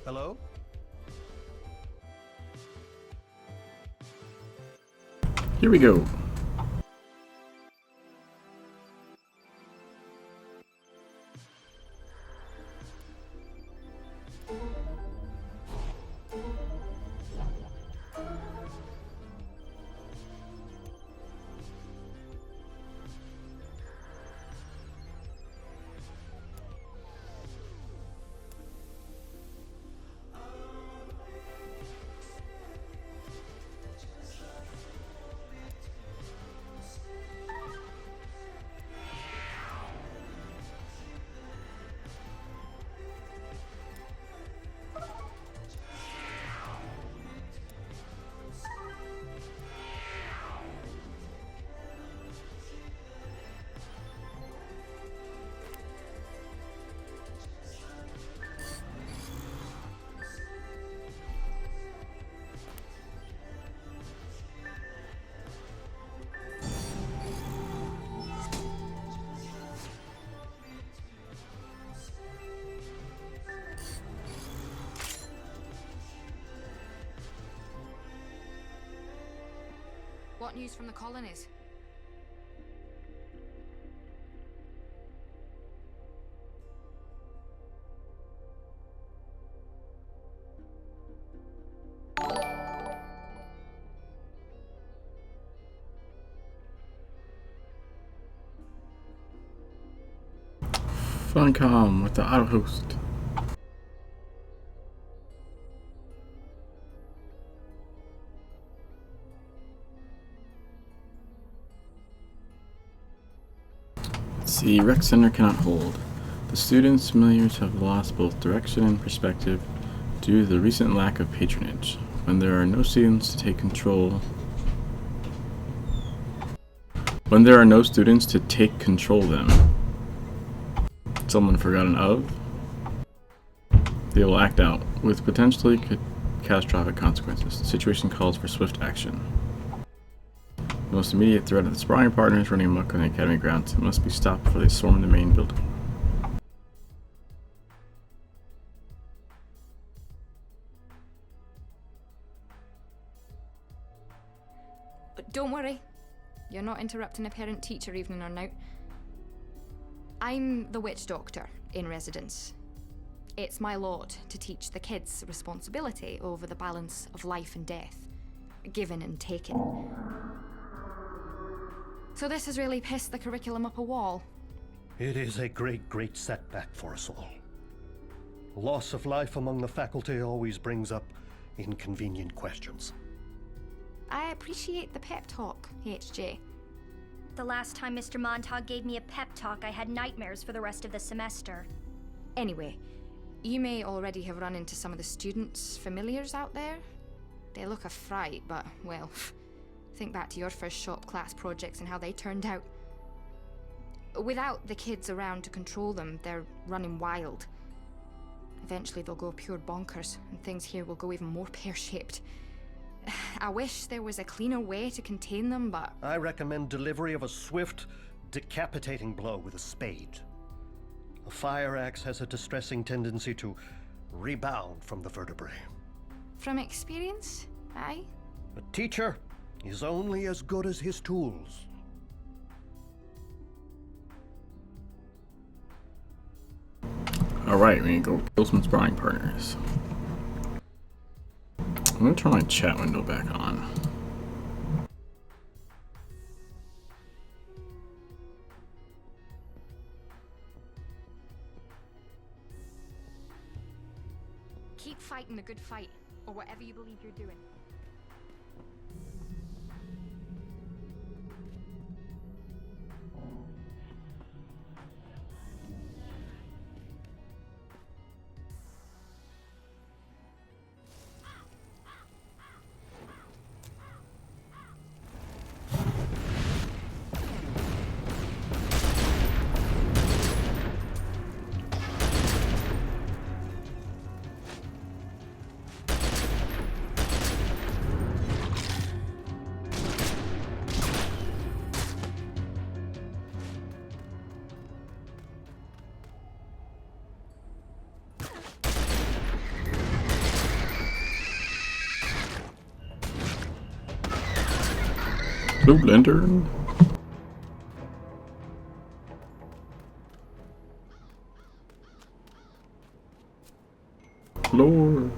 Hello? Here we go. What news from the colonies? Funcom with the auto host. The rec center cannot hold. The students' familiars have lost both direction and perspective due to the recent lack of patronage. When there are no students to take control of them, someone forgotten of, they will act out, with potentially catastrophic consequences. The situation calls for swift action. The most immediate threat of the sparring partners running amok on the academy grounds. It must be stopped before they swarm the main building. But don't worry, you're not interrupting a parent-teacher evening or now. I'm the witch doctor in residence. It's my lot to teach the kids responsibility over the balance of life and death, given and taken. So this has really pissed the curriculum up a wall. It is a great setback for us all. Loss of life among the faculty always brings up inconvenient questions. I appreciate the pep talk, HJ. The last time Mr. Montauk gave me a pep talk, I had nightmares for the rest of the semester. Anyway, you may already have run into some of the students' familiars out there. They look a fright, but, well, think back to your first shop class projects and how they turned out. Without the kids around to control them, they're running wild. Eventually they'll go pure bonkers, and things here will go even more pear-shaped. I wish there was a cleaner way to contain them, but... I recommend delivery of a swift, decapitating blow with a spade. A fire axe has a distressing tendency to rebound from the vertebrae. From experience, aye? A teacher is only as good as his tools. Alright, we need to go kill some sparring partners. I'm gonna turn my chat window back on. Keep fighting the good fight, or whatever you believe you're doing. Blue lantern. Lord.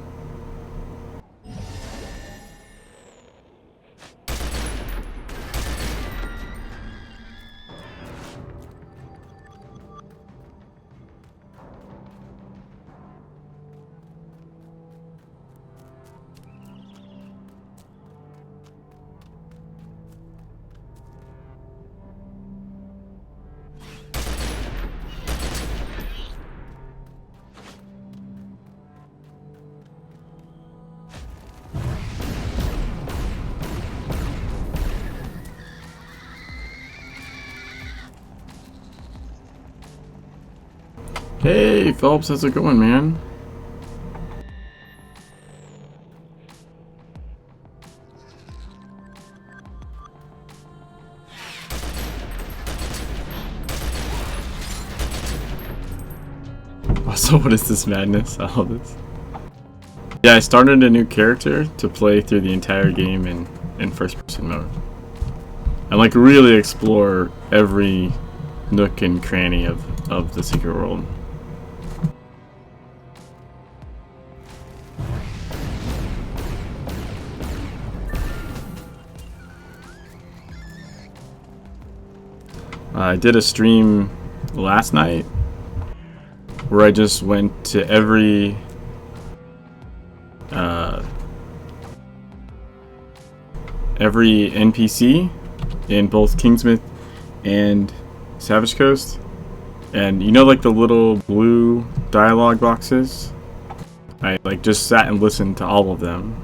Hey, Phelps, how's it going, man? Also, what is this madness? I love this. Yeah, I started a new character to play through the entire game in first-person mode. And like really explore every nook and cranny of the secret world. I did a stream last night where I just went to every NPC in both Kingsmith and Savage Coast, and you know, like the little blue dialogue boxes, I like just sat and listened to all of them.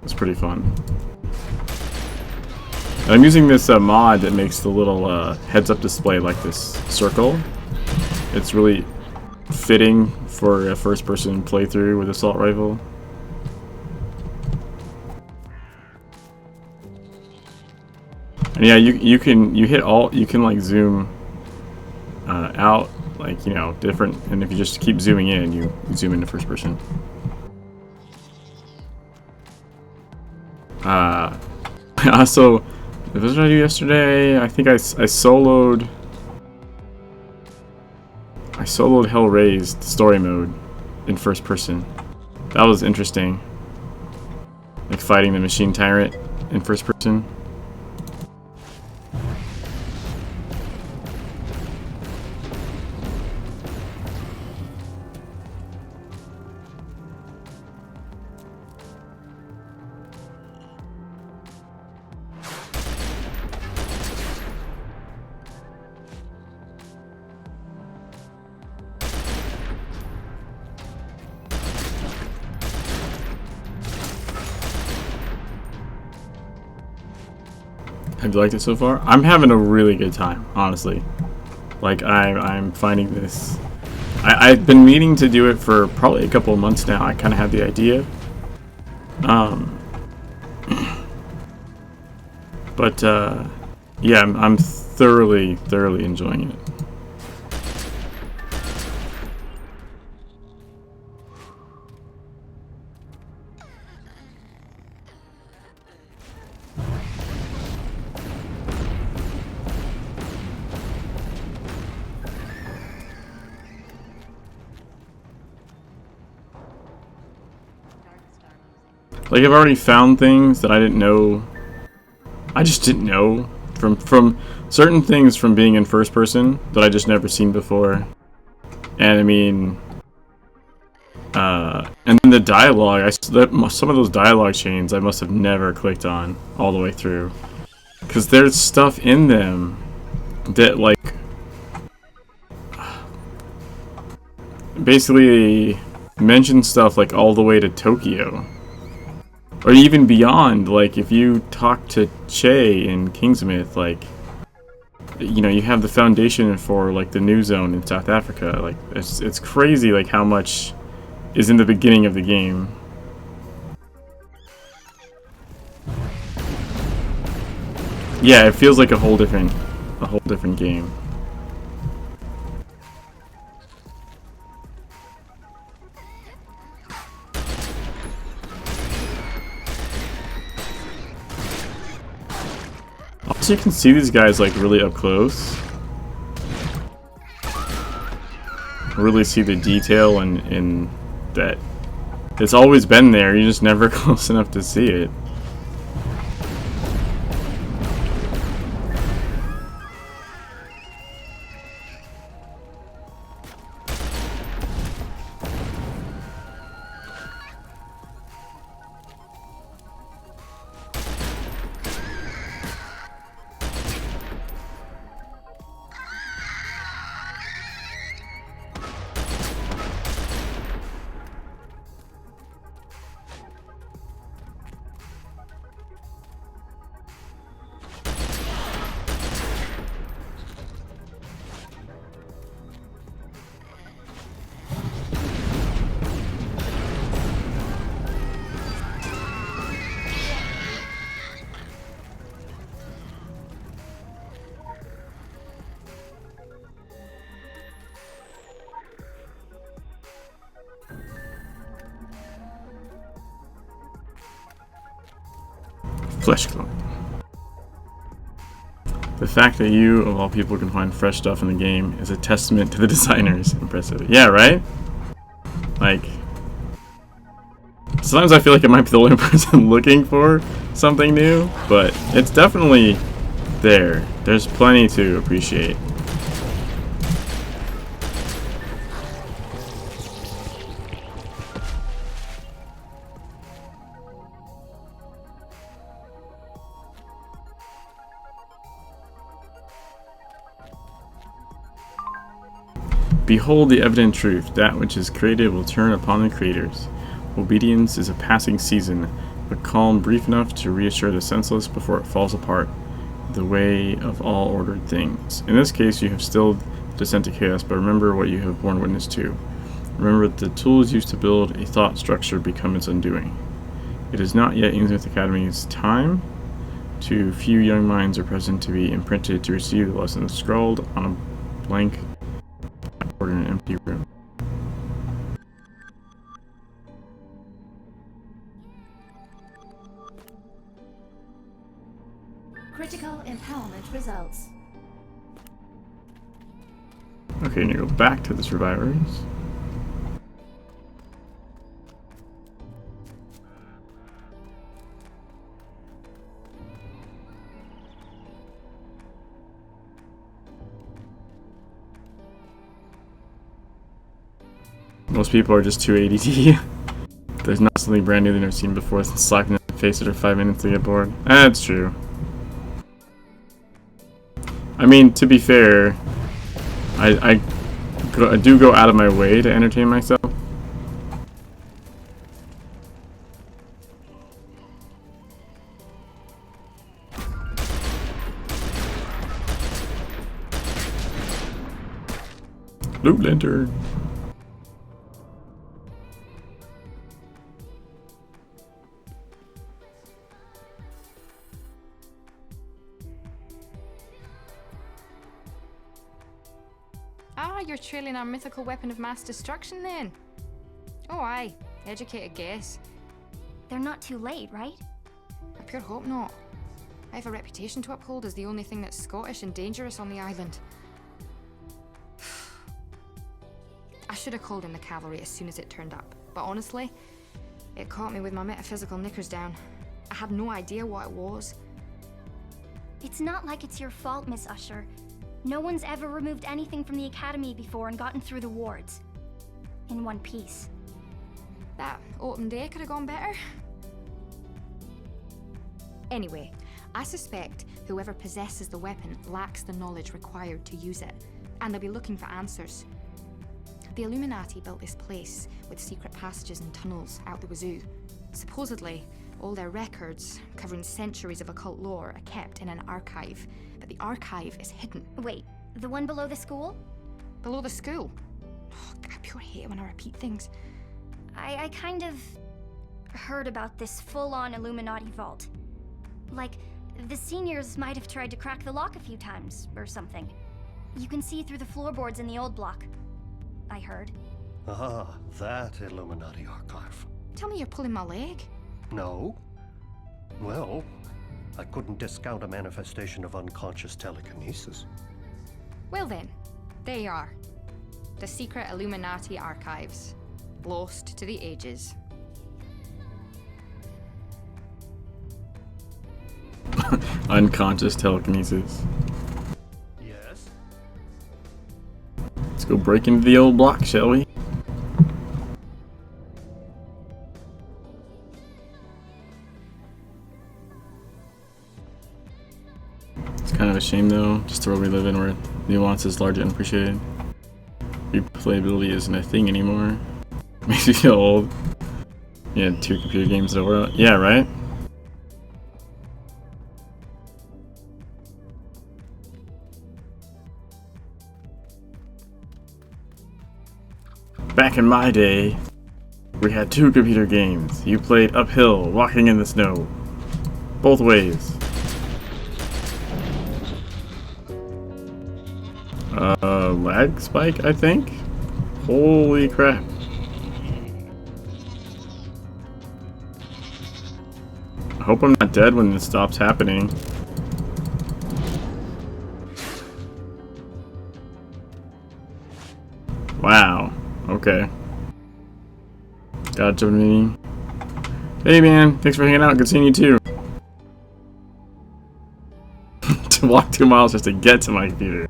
It's pretty fun. And I'm using this mod that makes the little heads-up display like this circle. It's really fitting for a first-person playthrough with assault rifle. And yeah, you can like zoom out, like, you know, different, and if you just keep zooming in, you zoom into first person. I also, what did I do yesterday? I think I soloed Hellraised story mode in first person. That was interesting. Like fighting the machine tyrant in first person. Have you liked it so far? I'm having a really good time, honestly. Like, I'm finding this... I've been meaning to do it for probably a couple of months now. I kind of had the idea. But, yeah, I'm thoroughly enjoying it. Like, I've already found things that I didn't know. I just didn't know from certain things from being in first person that I just never seen before. And I mean, and then the dialogue, some of those dialogue chains I must have never clicked on all the way through, because there's stuff in them that, like, basically mention stuff like all the way to Tokyo. Or even beyond. Like, if you talk to Che in Kingsmith, like, you know, you have the foundation for, like, the new zone in South Africa. Like, it's crazy, like, how much is in the beginning of the game. Yeah, it feels like a whole different game. So you can see these guys like really up close. Really see the detail in that it's always been there, you're just never close enough to see it. Flesh clone. The fact that you, of all people, can find fresh stuff in the game is a testament to the designers. Impressive. Yeah, right? Like, sometimes I feel like I might be the only person looking for something new, but it's definitely there. There's plenty to appreciate. Behold the evident truth, that which is created will turn upon the creators. Obedience is a passing season, but calm brief enough to reassure the senseless before it falls apart, the way of all ordered things. In this case, you have stilled the descent to chaos, but remember what you have borne witness to. Remember that the tools used to build a thought structure become its undoing. It is not yet Innsmouth Academy's time. Too few young minds are present to be imprinted to receive the lessons scrawled on a blank in an empty room. Critical empowerment results. Okay, and you go back to the survivors. Most people are just too ADD. There's not something brand new they've never seen before, since slapping them in the face after 5 minutes to get bored. That's true. I mean, to be fair, I do go out of my way to entertain myself. Loot lantern. Ah, you're trailing our mythical weapon of mass destruction then? Oh aye, educated guess. They're not too late, right? I pure hope not. I have a reputation to uphold as the only thing that's Scottish and dangerous on the island. I should have called in the cavalry as soon as it turned up, but honestly, it caught me with my metaphysical knickers down. I had no idea what it was. It's not like it's your fault, Miss Usher. No one's ever removed anything from the academy before and gotten through the wards. In one piece. That open day could have gone better. Anyway, I suspect whoever possesses the weapon lacks the knowledge required to use it, and they'll be looking for answers. The Illuminati built this place with secret passages and tunnels out the wazoo. Supposedly, all their records, covering centuries of occult lore, are kept in an archive, but the archive is hidden. Wait, the one below the school? Below the school? Oh, I pure hate it when I repeat things. I kind of heard about this full-on Illuminati vault. Like, the seniors might have tried to crack the lock a few times, or something. You can see through the floorboards in the old block. I heard. Ah, that Illuminati archive. Tell me you're pulling my leg. No. Well, I couldn't discount a manifestation of unconscious telekinesis. Well then, there you are. The secret Illuminati archives. Lost to the ages. Unconscious telekinesis. Yes? Let's go break into the old block, shall we? It's kind of a shame though, just the world we live in where nuance is largely unappreciated. Replayability isn't a thing anymore. Makes me feel old. Yeah, 2 computer games that were out. Yeah, right? Back in my day, we had 2 computer games. You played uphill, walking in the snow. Both ways. Lag spike, I think? Holy crap. I hope I'm not dead when this stops happening. Wow. Okay. Got jumping meeting. Hey man, thanks for hanging out. Good seeing you too. To walk 2 miles just to get to my computer.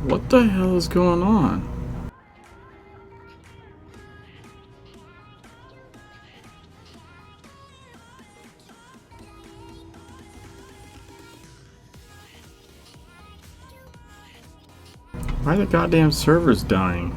What the hell is going on? Why are the goddamn servers dying?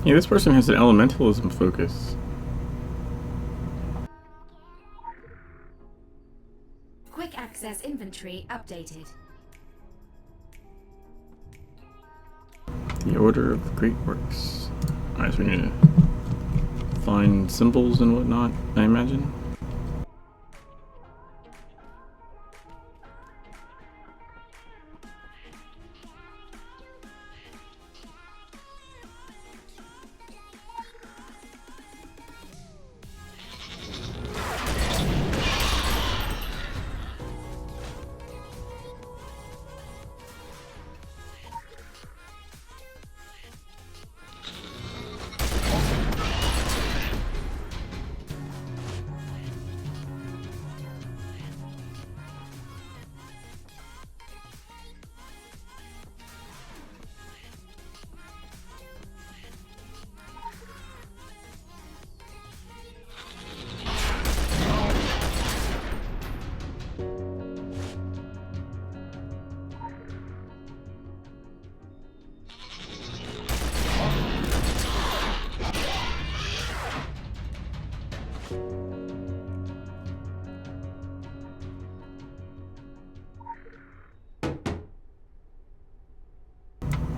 Yeah, this person has an elementalism focus. Quick access inventory updated. The Order of Great Works. Alright, so we need to find symbols and whatnot, I imagine.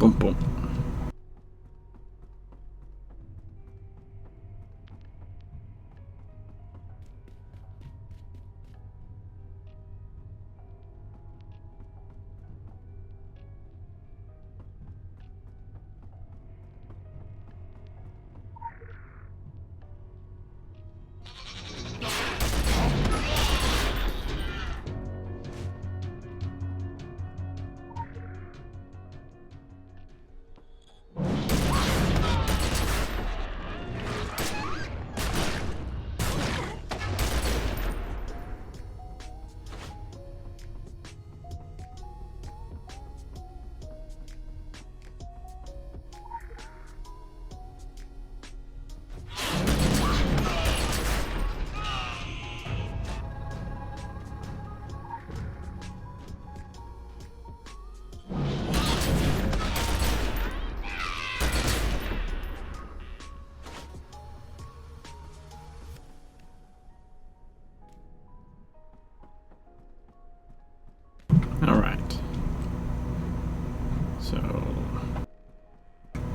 Boom, boom.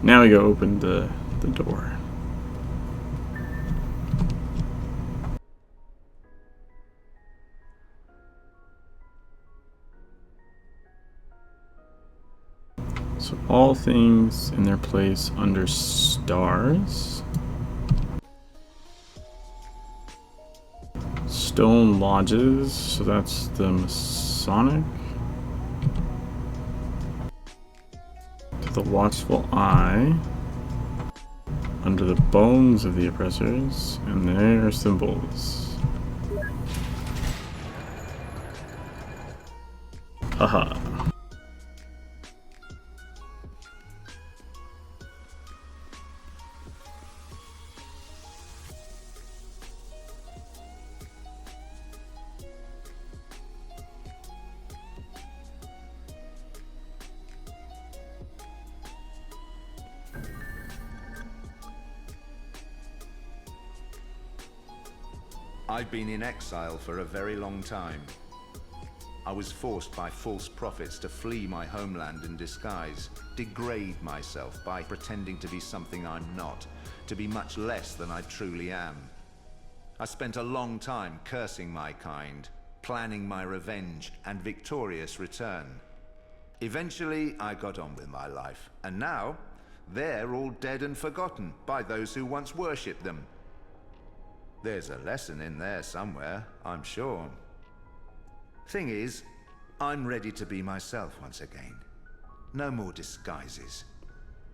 Now we go open the door. So all things in their place under stars. Stone lodges, so that's the Masonic. To the watchful eye. Under the bones of the oppressors and their symbols. Haha. I've been in exile for a very long time. I was forced by false prophets to flee my homeland in disguise, degrade myself by pretending to be something I'm not, to be much less than I truly am. I spent a long time cursing my kind, planning my revenge and victorious return. Eventually, I got on with my life, and now, they're all dead and forgotten by those who once worshipped them. There's a lesson in there somewhere, I'm sure. Thing is, I'm ready to be myself once again. No more disguises.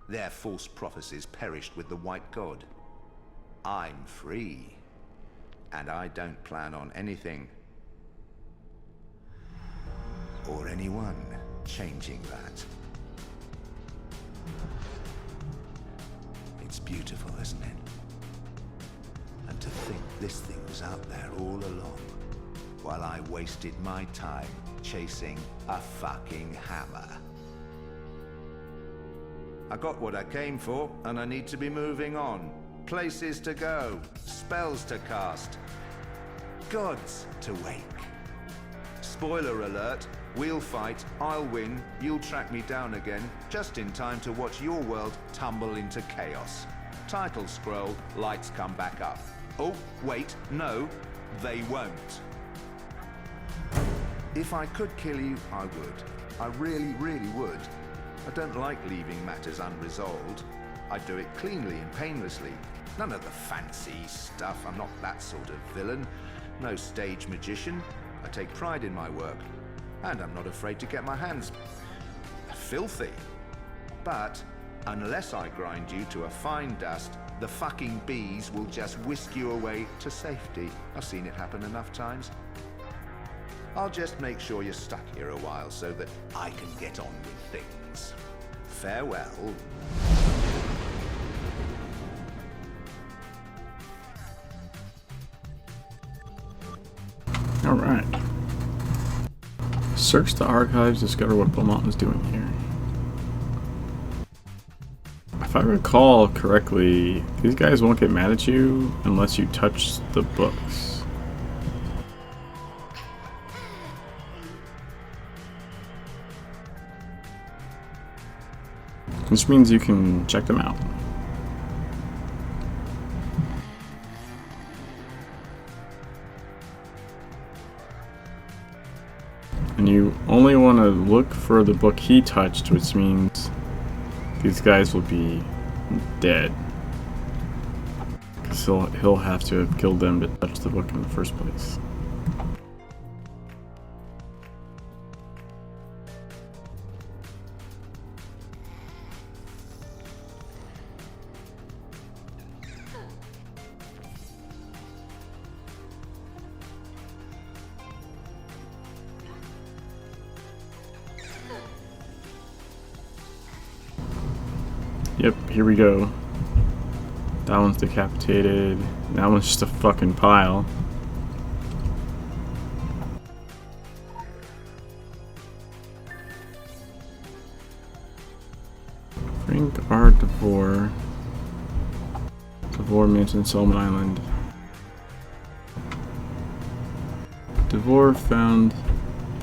Their false prophecies perished with the White God. I'm free, and I don't plan on anything or anyone changing that. It's beautiful, isn't it? And to think this thing was out there all along, while I wasted my time chasing a fucking hammer. I got what I came for, and I need to be moving on. Places to go, spells to cast, gods to wake. Spoiler alert, we'll fight, I'll win, you'll track me down again, just in time to watch your world tumble into chaos. Title scroll, lights come back up. Oh, wait, no, they won't. If I could kill you, I would. I really, really would. I don't like leaving matters unresolved. I do it cleanly and painlessly. None of the fancy stuff. I'm not that sort of villain. No stage magician. I take pride in my work. And I'm not afraid to get my hands filthy. But unless I grind you to a fine dust, the fucking bees will just whisk you away to safety. I've seen it happen enough times. I'll just make sure you're stuck here a while so that I can get on with things. Farewell. Alright. Search the archives, discover what Beaumont is doing here. If I recall correctly, these guys won't get mad at you unless you touch the books. Which means you can check them out. And you only want to look for the book he touched, which means these guys will be dead. Because he'll have to have killed them to touch the book in the first place. Yep, here we go. That one's decapitated. That one's just a fucking pile. Frank R. DeVore. DeVore Mansion, Solomon Island. DeVore founded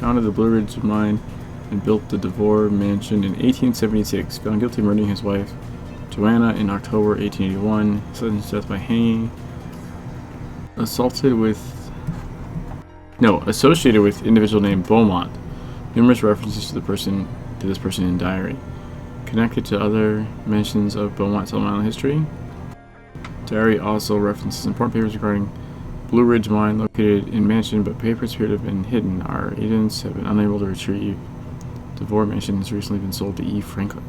the Blue Ridge Mine and built the DeVore Mansion in 1876. Found guilty of murdering his wife, Joanna in October 1881, sentenced to death by hanging. Associated with individual named Beaumont. Numerous references to this person in diary. Connected to other mentions of Beaumont Solomon Island history. Diary also references important papers regarding Blue Ridge Mine located in Mansion, but papers appear to have been hidden. Our agents have been unable to retrieve. Devore Mansion has recently been sold to E. Franklin.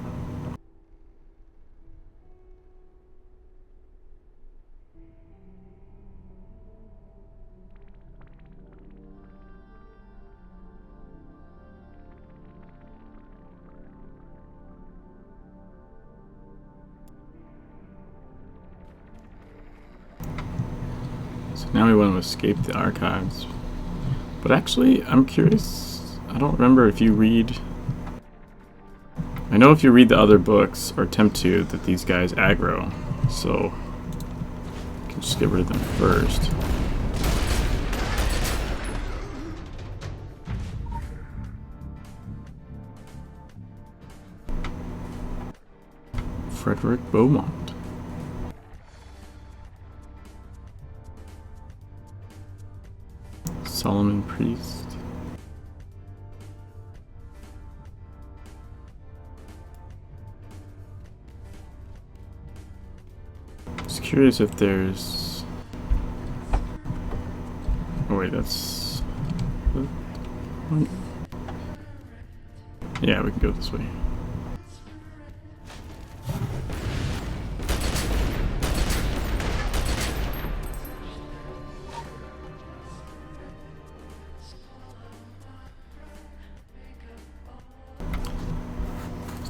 So now we want to escape the archives. But actually, I'm curious. I don't remember if you read... I know if you read the other books, or attempt to, that these guys aggro. So, I can just get rid of them first. Frederick Beaumont. Solomon Priest. Just curious if there's... Oh wait, that's... Yeah, we can go this way.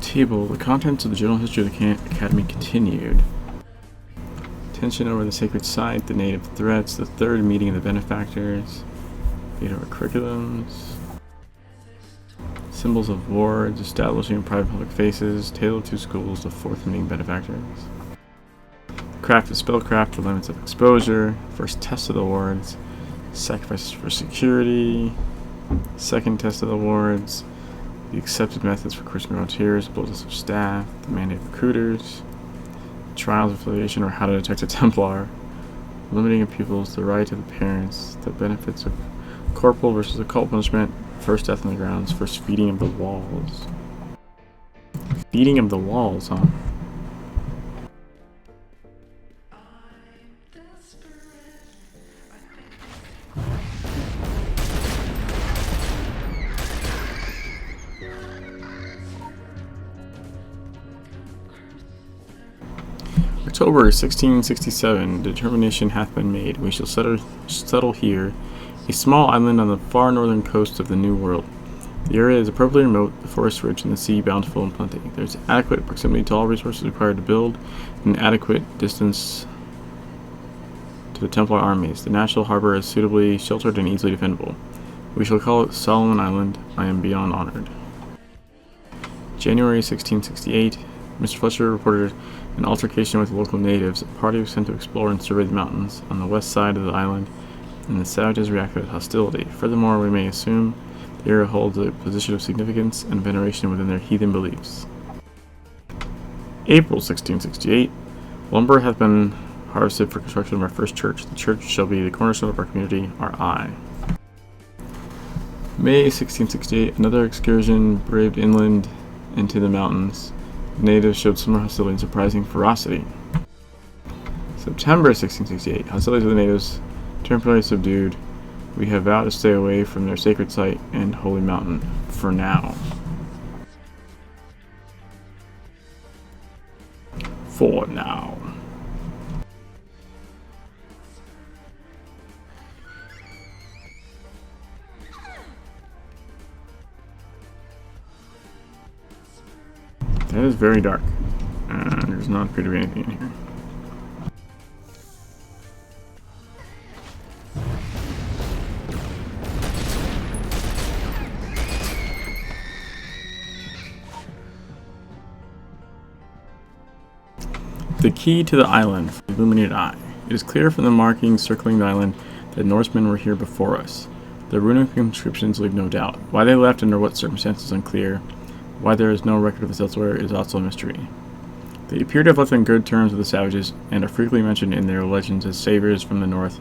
Table. The contents of the general history of the Academy continued. Tension over the sacred site, the native threats, the third meeting of the benefactors, veto our curriculums, symbols of wards, establishing private public faces, tale of two schools, the fourth meeting benefactors, craft of spellcraft, the limits of exposure, first test of the wards, sacrifices for security, second test of the wards, the accepted methods for Christian volunteers, boldness of staff, the mandate of recruiters, trials of affiliation or how to detect a Templar, limiting of pupils, the right of the parents, the benefits of corporal versus occult punishment, first death on the grounds, first feeding of the walls. Feeding of the walls, huh? October 1667, determination hath been made. We shall settle here, a small island on the far northern coast of the New World. The area is appropriately remote, the forest rich, and the sea bountiful and plenty. There is adequate proximity to all resources required to build, and adequate distance to the Templar armies. The natural harbor is suitably sheltered and easily defendable. We shall call it Solomon Island. I am beyond honored. January 1668, Mr. Fletcher reported an altercation with local natives. A party was sent to explore and survey the mountains on the west side of the island, and the savages reacted with hostility. Furthermore, we may assume the area holds a position of significance and veneration within their heathen beliefs. April 1668, lumber hath been harvested for construction of our first church. The church shall be the cornerstone of our community, our eye. May 1668, another excursion braved inland into the mountains. The natives showed similar hostility and surprising ferocity. September 1668, hostilities with the natives temporarily subdued. We have vowed to stay away from their sacred site and holy mountain for now. For now. That is very dark. There does not appear to be anything in here. The key to the island, the illuminated eye. It is clear from the markings circling the island that Norsemen were here before us. The runic inscriptions leave no doubt. Why they left and under what circumstances unclear. Why there is no record of this elsewhere is also a mystery. They appear to have left on good terms with the savages and are frequently mentioned in their legends as saviors from the north,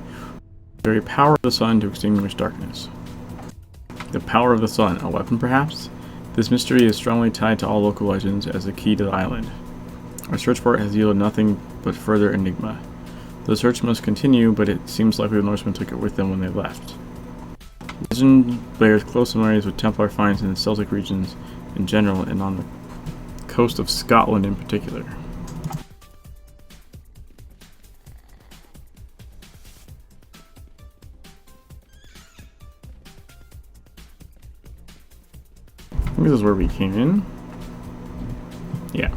the very power of the sun to extinguish darkness. The power of the sun, a weapon perhaps? This mystery is strongly tied to all local legends as the key to the island. Our search for it has yielded nothing but further enigma. The search must continue, but it seems likely the Norsemen took it with them when they left. Legend bears close similarities with Templar finds in the Celtic regions in general and on the coast of Scotland in particular. I think this is where we came in. Yeah.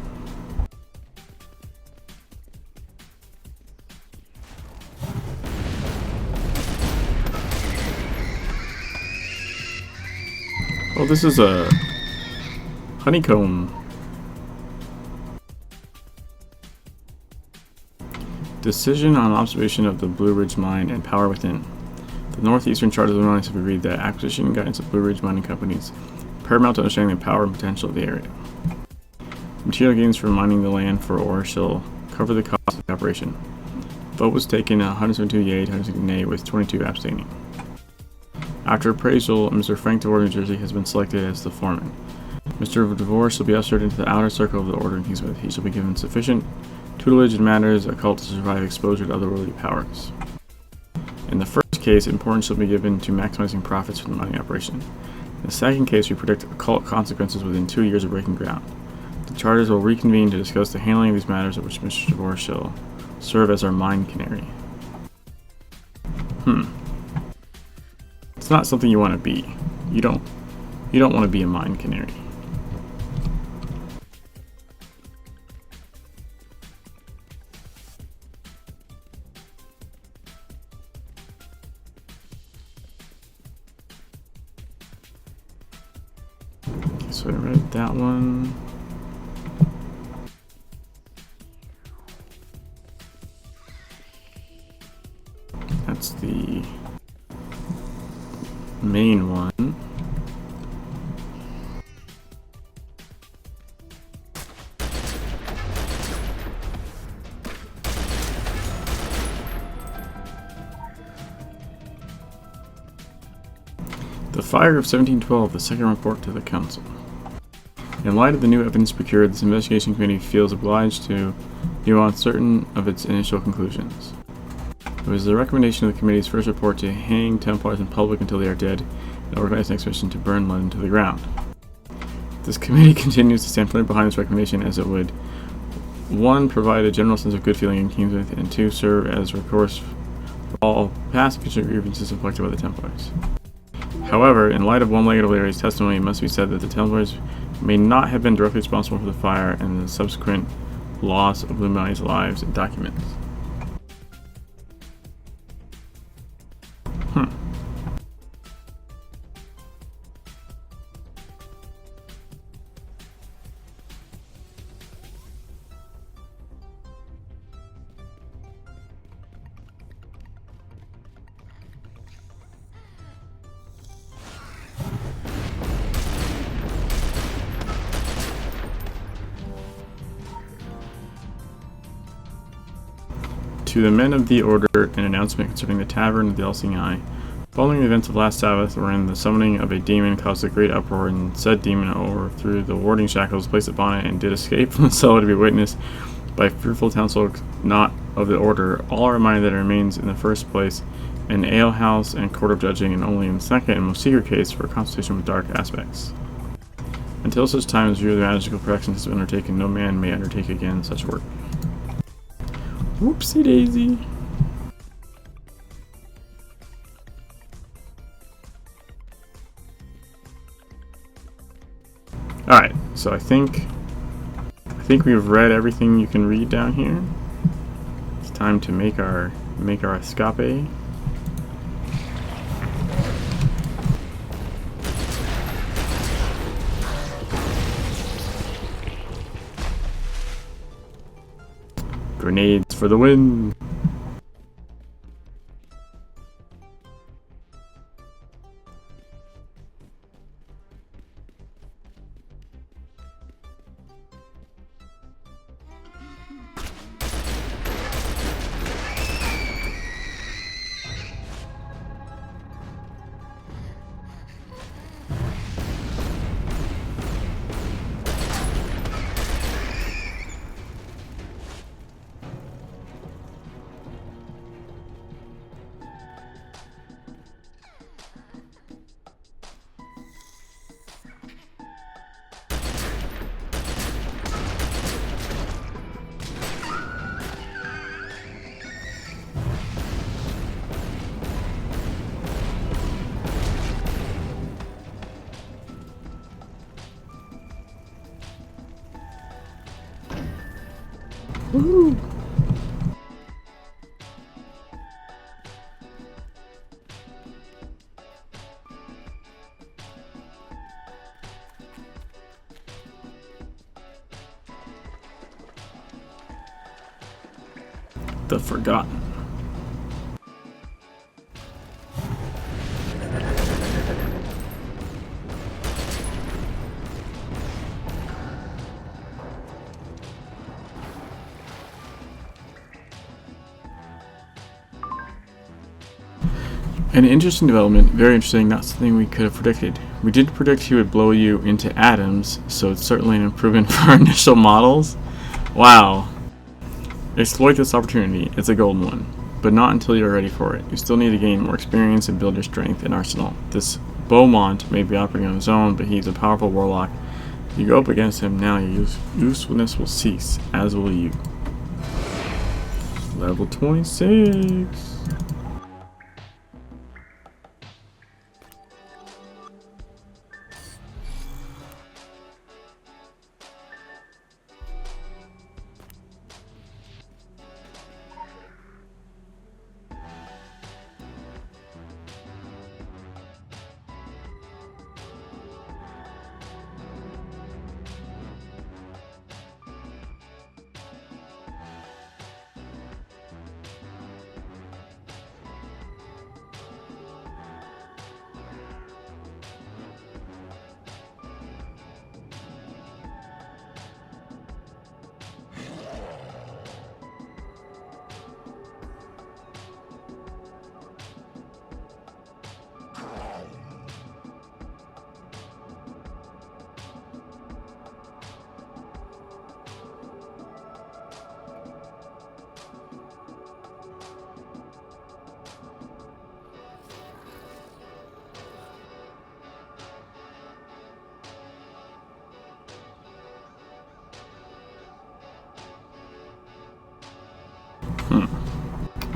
Oh, this is a honeycomb. Decision on observation of the Blue Ridge Mine and power within. The Northeastern Charters of the Mines have agreed that acquisition and guidance of Blue Ridge mining companies paramount to understanding the power and potential of the area. Material gains from mining the land for ore shall cover the cost of the operation. Vote was taken 172 yea, 160 nay, with 22 abstaining. After appraisal, Mr. Frank DeVore, New Jersey, has been selected as the foreman. Mr. DeVore shall be ushered into the outer circle of the Order in Kingsmouth. He shall be given sufficient tutelage in matters occult to survive exposure to otherworldly powers. In the first case, importance shall be given to maximizing profits from the mining operation. In the second case, we predict occult consequences within 2 years of breaking ground. The charters will reconvene to discuss the handling of these matters, at which Mr. DeVore shall serve as our mine canary. It's not something you want to be. You don't want to be a mine canary. Okay, so I read that one. That's the main one. The fire of 1712, the second report to the council. In light of the new evidence procured, this investigation committee feels obliged to nuance certain of its initial conclusions. It was the recommendation of the committee's first report to hang Templars in public until they are dead and organize an expedition to burn London to the ground. This committee continues to stand firmly behind this recommendation as it would 1. Provide a general sense of good feeling in Kingsmouth, and 2. Serve as recourse for all past and future grievances inflicted by the Templars. However, in light of one-legged O'Leary's testimony, it must be said that the Templars may not have been directly responsible for the fire and the subsequent loss of Illuminati's lives and documents. To the men of the Order, an announcement concerning the Tavern of the Elsing Eye. Following the events of last Sabbath, wherein the summoning of a demon caused a great uproar, and said demon overthrew the warding shackles placed upon it, and did escape from the cellar to be witnessed by fearful townsfolk not of the Order, all are reminded that it remains in the first place an alehouse and court of judging, and only in the second and most secret case for a consultation with dark aspects. Until such time as view of the magical correction has been undertaken, no man may undertake again such work. Whoopsie daisy. Alright, so I think we've read everything you can read down here. It's time to make our escape. Grenades for the win! Woo! The Forgotten. An interesting development, very interesting, not something we could have predicted. We did predict he would blow you into atoms, so it's certainly an improvement for our initial models. Wow. Exploit this opportunity, it's a golden one, but not until you're ready for it. You still need to gain more experience and build your strength and arsenal. This Beaumont may be operating on his own, but he's a powerful warlock. If you go up against him now, your usefulness will cease, as will you. Level 26.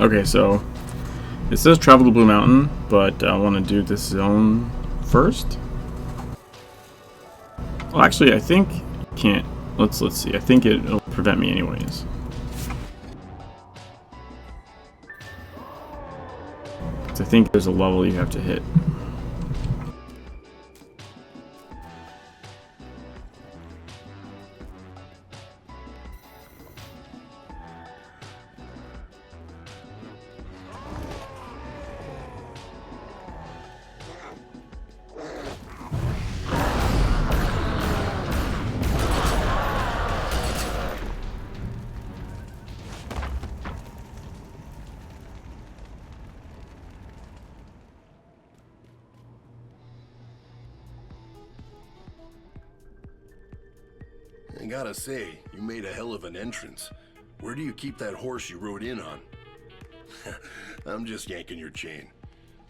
Okay, so it says travel to Blue Mountain, but I want to do this zone first. Well, actually, I think you can't. Let's see. I think it'll prevent me anyways. So I think there's a level you have to hit. I gotta say, you made a hell of an entrance. Where do you keep that horse you rode in on? I'm just yanking your chain.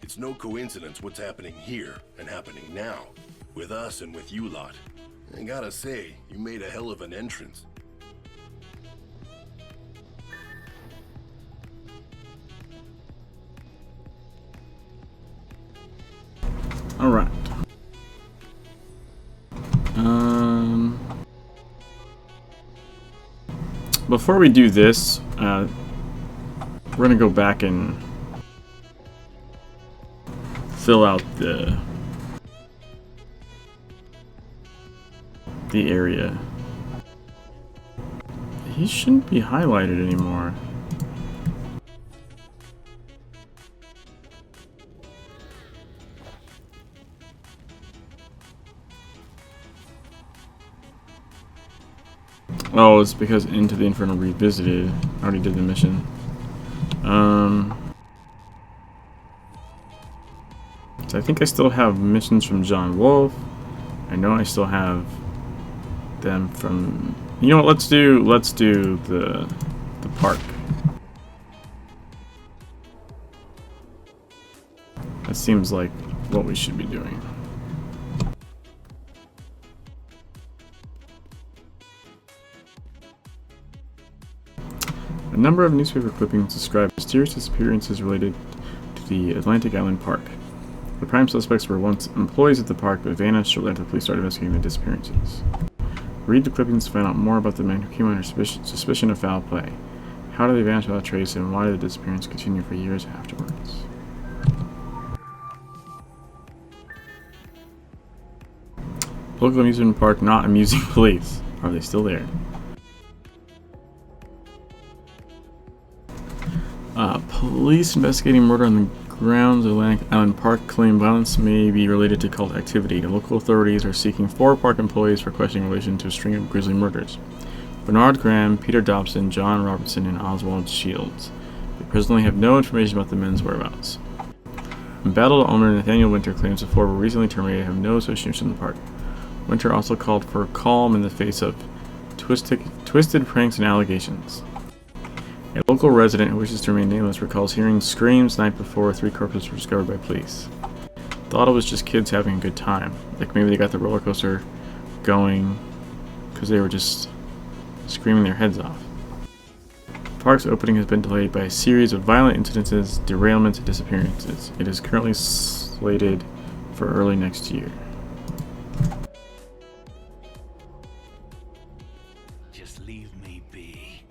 It's no coincidence what's happening here and happening now, with us and with you lot. I gotta say, you made a hell of an entrance. Alright. Before we do this, we're gonna go back and fill out the area. He shouldn't be highlighted anymore. Oh, it's because Into the Inferno Revisited. I already did the mission. So I think I still have missions from John Wolf. I know I still have them from. You know what? Let's do the park. That seems like what we should be doing. A number of newspaper clippings describe mysterious disappearances related to the Atlantic Island Park. The prime suspects were once employees at the park, but vanished shortly after the police started investigating the disappearances. Read the clippings to find out more about the men who came under suspicion of foul play. How did they vanish without trace, and why did the disappearance continue for years afterwards? Local amusement park not amusing police. Are they still there? Police investigating murder on the grounds of Atlantic Island Park claim violence may be related to cult activity. The local authorities are seeking 4 park employees for questioning in relation to a string of grisly murders. Bernard Graham, Peter Dobson, John Robertson, and Oswald Shields. They presently have no information about the men's whereabouts. Embattled owner Nathaniel Winter claims the 4 were recently terminated and have no association with the park. Winter also called for calm in the face of twisted pranks and allegations. A local resident who wishes to remain nameless recalls hearing screams the night before 3 corpses were discovered by police. Thought it was just kids having a good time. Like maybe they got the roller coaster going because they were just screaming their heads off. The park's opening has been delayed by a series of violent incidences, derailments, and disappearances. It is currently slated for early next year. Just leave me be.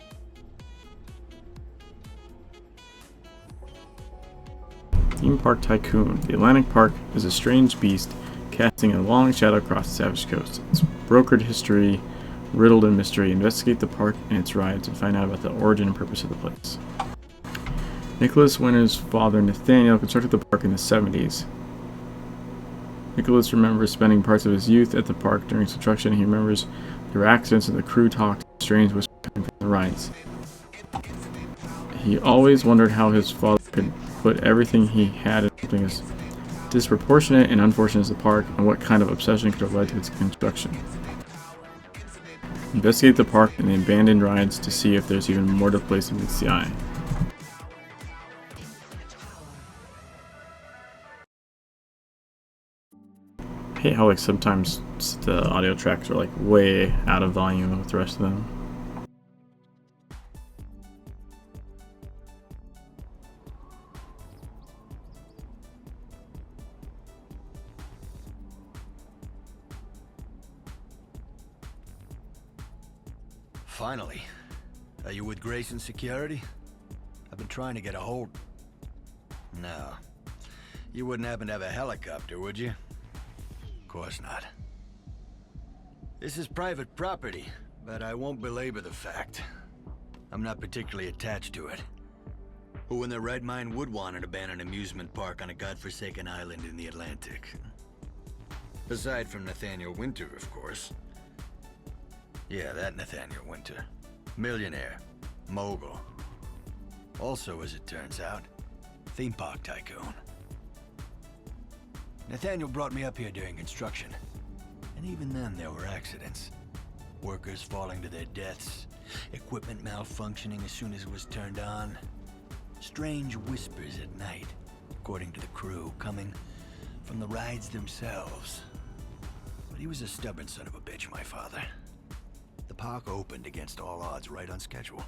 Theme Park Tycoon. The Atlantic Park is a strange beast, casting a long shadow across the savage coast. Its brokered history, riddled in mystery. Investigate the park and its rides and find out about the origin and purpose of the place. Nicholas Winter's father, Nathaniel, constructed the park in the 70s. Nicholas remembers spending parts of his youth at the park during its construction. He remembers there were accidents and the crew talked strange whispers coming from the rides. He always wondered how his father could put everything he had in something as disproportionate and unfortunate as the park, and what kind of obsession could have led to its construction. Investigate the park and the abandoned rides to see if there's even more to the place than meets the eye. I hate how like sometimes the audio tracks are like way out of volume with the rest of them. Finally. Are you with Grayson Security? I've been trying to get a hold... No. You wouldn't happen to have a helicopter, would you? Of course not. This is private property, but I won't belabor the fact. I'm not particularly attached to it. Who in their right mind would want an abandoned amusement park on a godforsaken island in the Atlantic? Aside from Nathaniel Winter, of course. Yeah, that Nathaniel Winter. Millionaire. Mogul. Also, as it turns out, theme park tycoon. Nathaniel brought me up here during construction. And even then, there were accidents. Workers falling to their deaths. Equipment malfunctioning as soon as it was turned on. Strange whispers at night, according to the crew, coming from the rides themselves. But he was a stubborn son of a bitch, my father. The park opened against all odds right on schedule.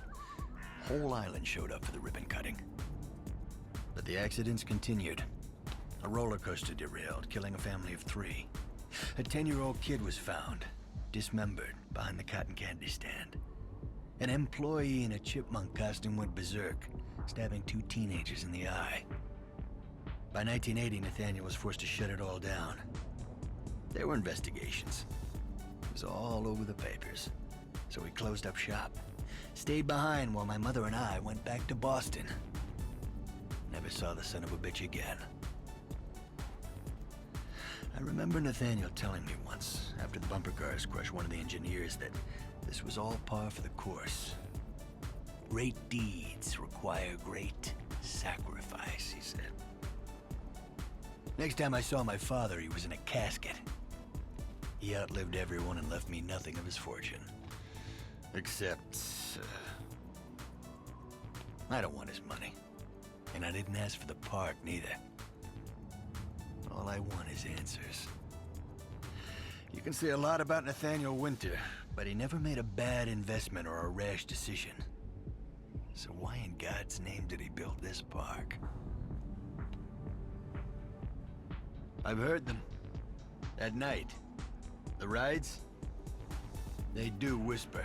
Whole island showed up for the ribbon cutting. But the accidents continued. A roller coaster derailed, killing a family of 3. A 10-year-old kid was found, dismembered, behind the cotton candy stand. An employee in a chipmunk costume went berserk, stabbing 2 teenagers in the eye. By 1980, Nathaniel was forced to shut it all down. There were investigations. It was all over the papers. So we closed up shop. Stayed behind while my mother and I went back to Boston. Never saw the son of a bitch again. I remember Nathaniel telling me once, after the bumper cars crushed one of the engineers, that this was all par for the course. Great deeds require great sacrifice, he said. Next time I saw my father, he was in a casket. He outlived everyone and left me nothing of his fortune. Except... I don't want his money. And I didn't ask for the park, neither. All I want is answers. You can say a lot about Nathaniel Winter, but he never made a bad investment or a rash decision. So why in God's name did he build this park? I've heard them. At night. The rides? They do whisper.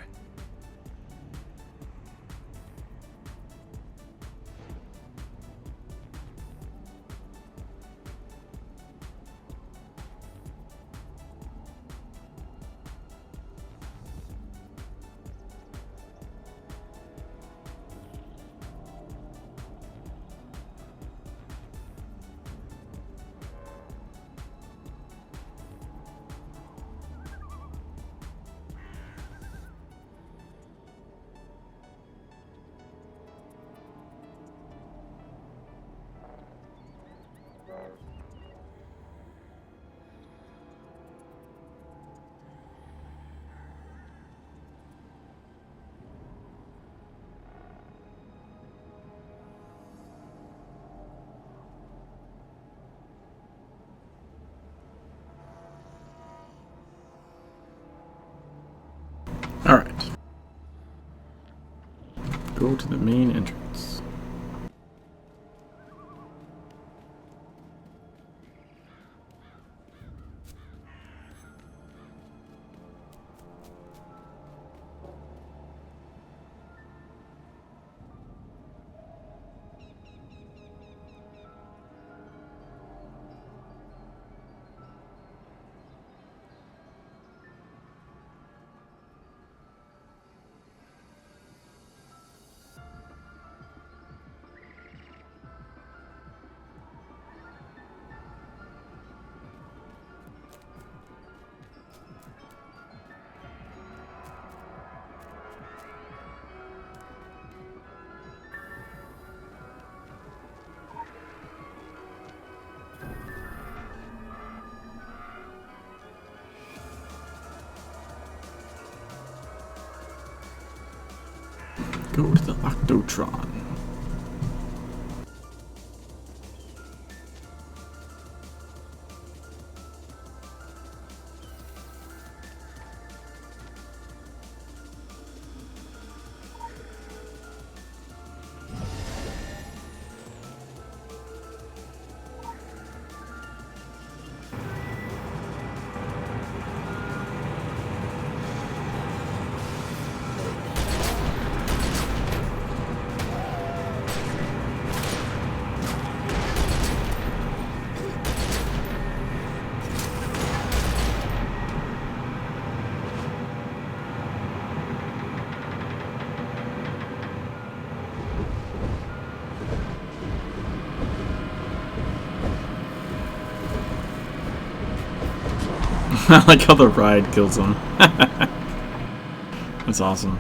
Alright. Go to the main entrance. Go to the Octotron. I like how the ride kills him. That's awesome.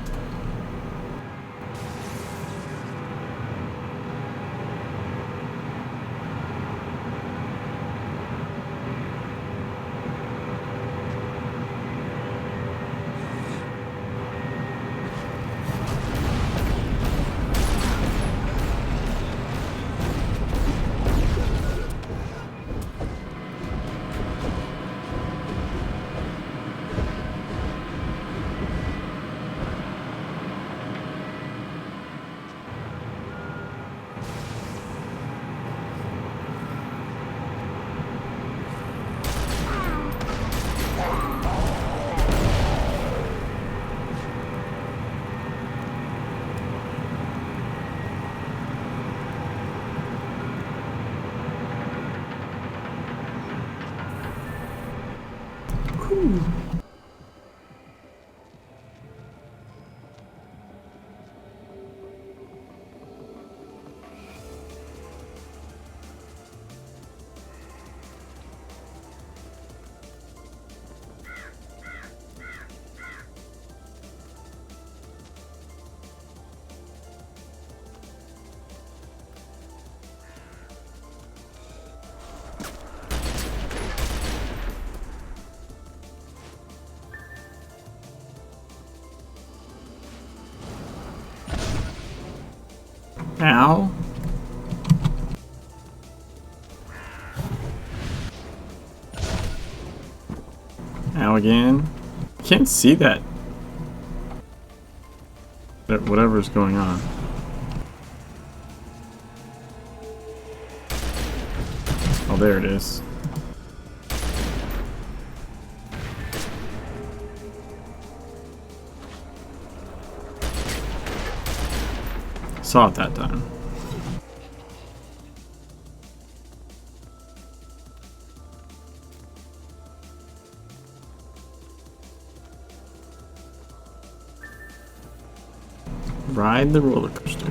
Ow. Ow again. Can't see that. Whatever's going on. Oh, there it is. Saw it that time. Ride the roller coaster.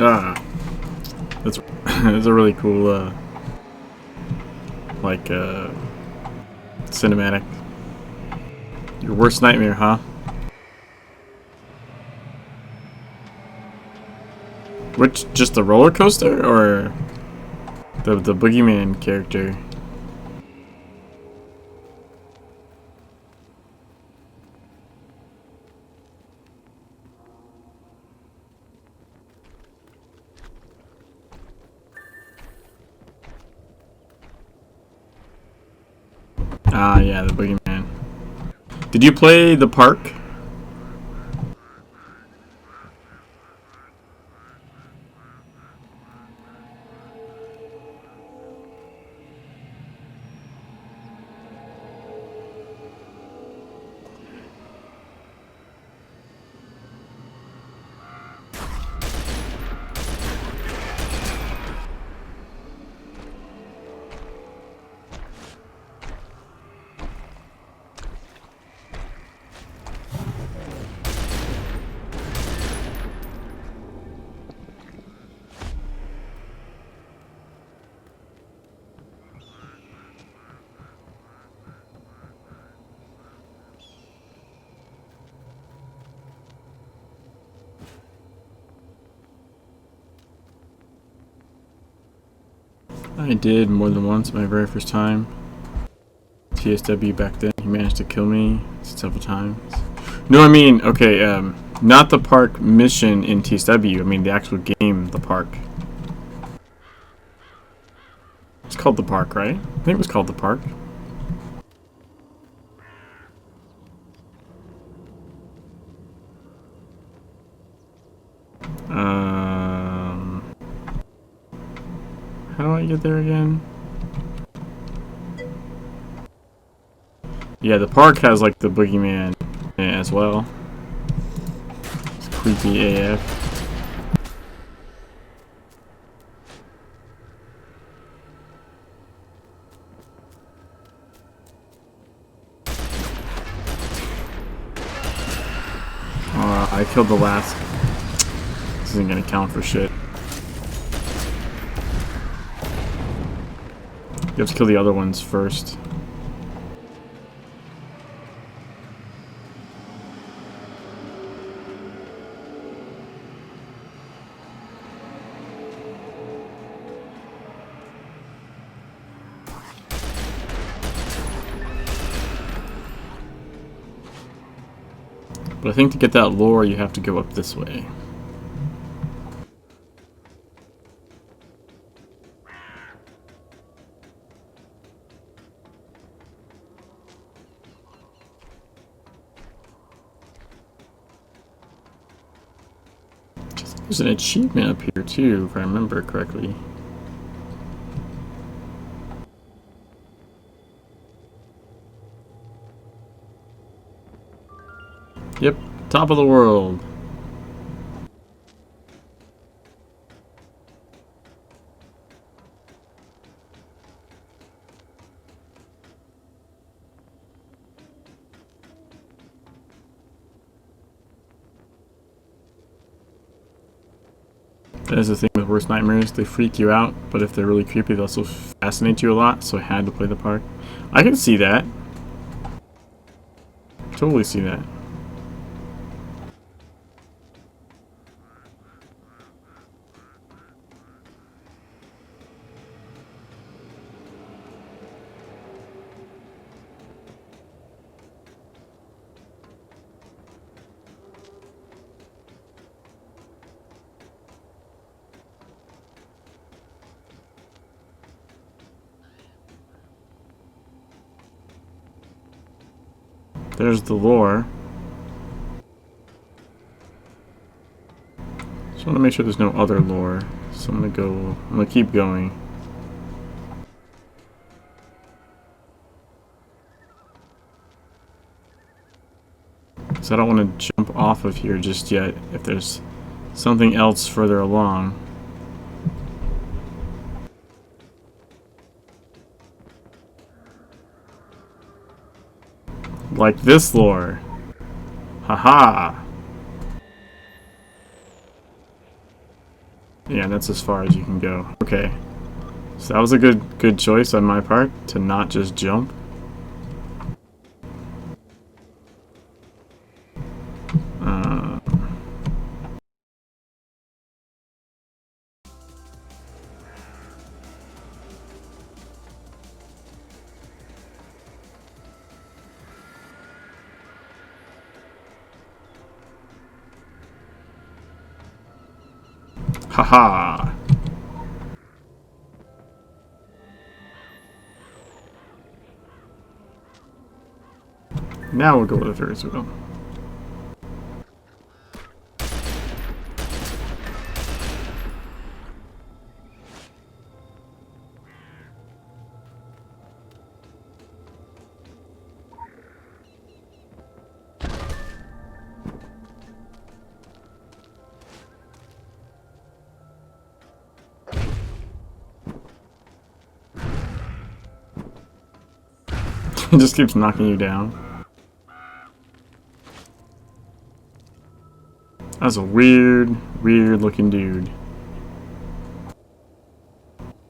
Ah, that's it's a really cool like cinematic. Your worst nightmare, huh? Which, just the roller coaster or the boogeyman character? Ah, yeah, the boogeyman. Did you play the park? I did more than once. My very first time. TSW back then. He managed to kill me several times. No, I mean, okay, not the park mission in TSW. I mean the actual game, the park. It's called the park, right? I think it was called the park. How do I get there again? Yeah, the park has like the boogeyman in it as well. It's creepy AF. I killed the last. This isn't gonna count for shit. You have to kill the other ones first. But I think to get that lore, you have to go up this way. There's an achievement up here too, if I remember correctly. Yep, top of the world. That is the thing with worst nightmares. They freak you out, but if they're really creepy, they also fascinate you a lot, so I had to play the part. I can see that. Totally see that. There's the lore. Just want to make sure there's no other lore. So I'm gonna keep going. So I don't want to jump off of here just yet if there's something else further along. Like this lore. Haha. Yeah, that's as far as you can go. Okay. So that was a good choice on my part to not just jump. Haha. Now we'll go with the Ferris wheel. It just keeps knocking you down. That's a weird looking dude.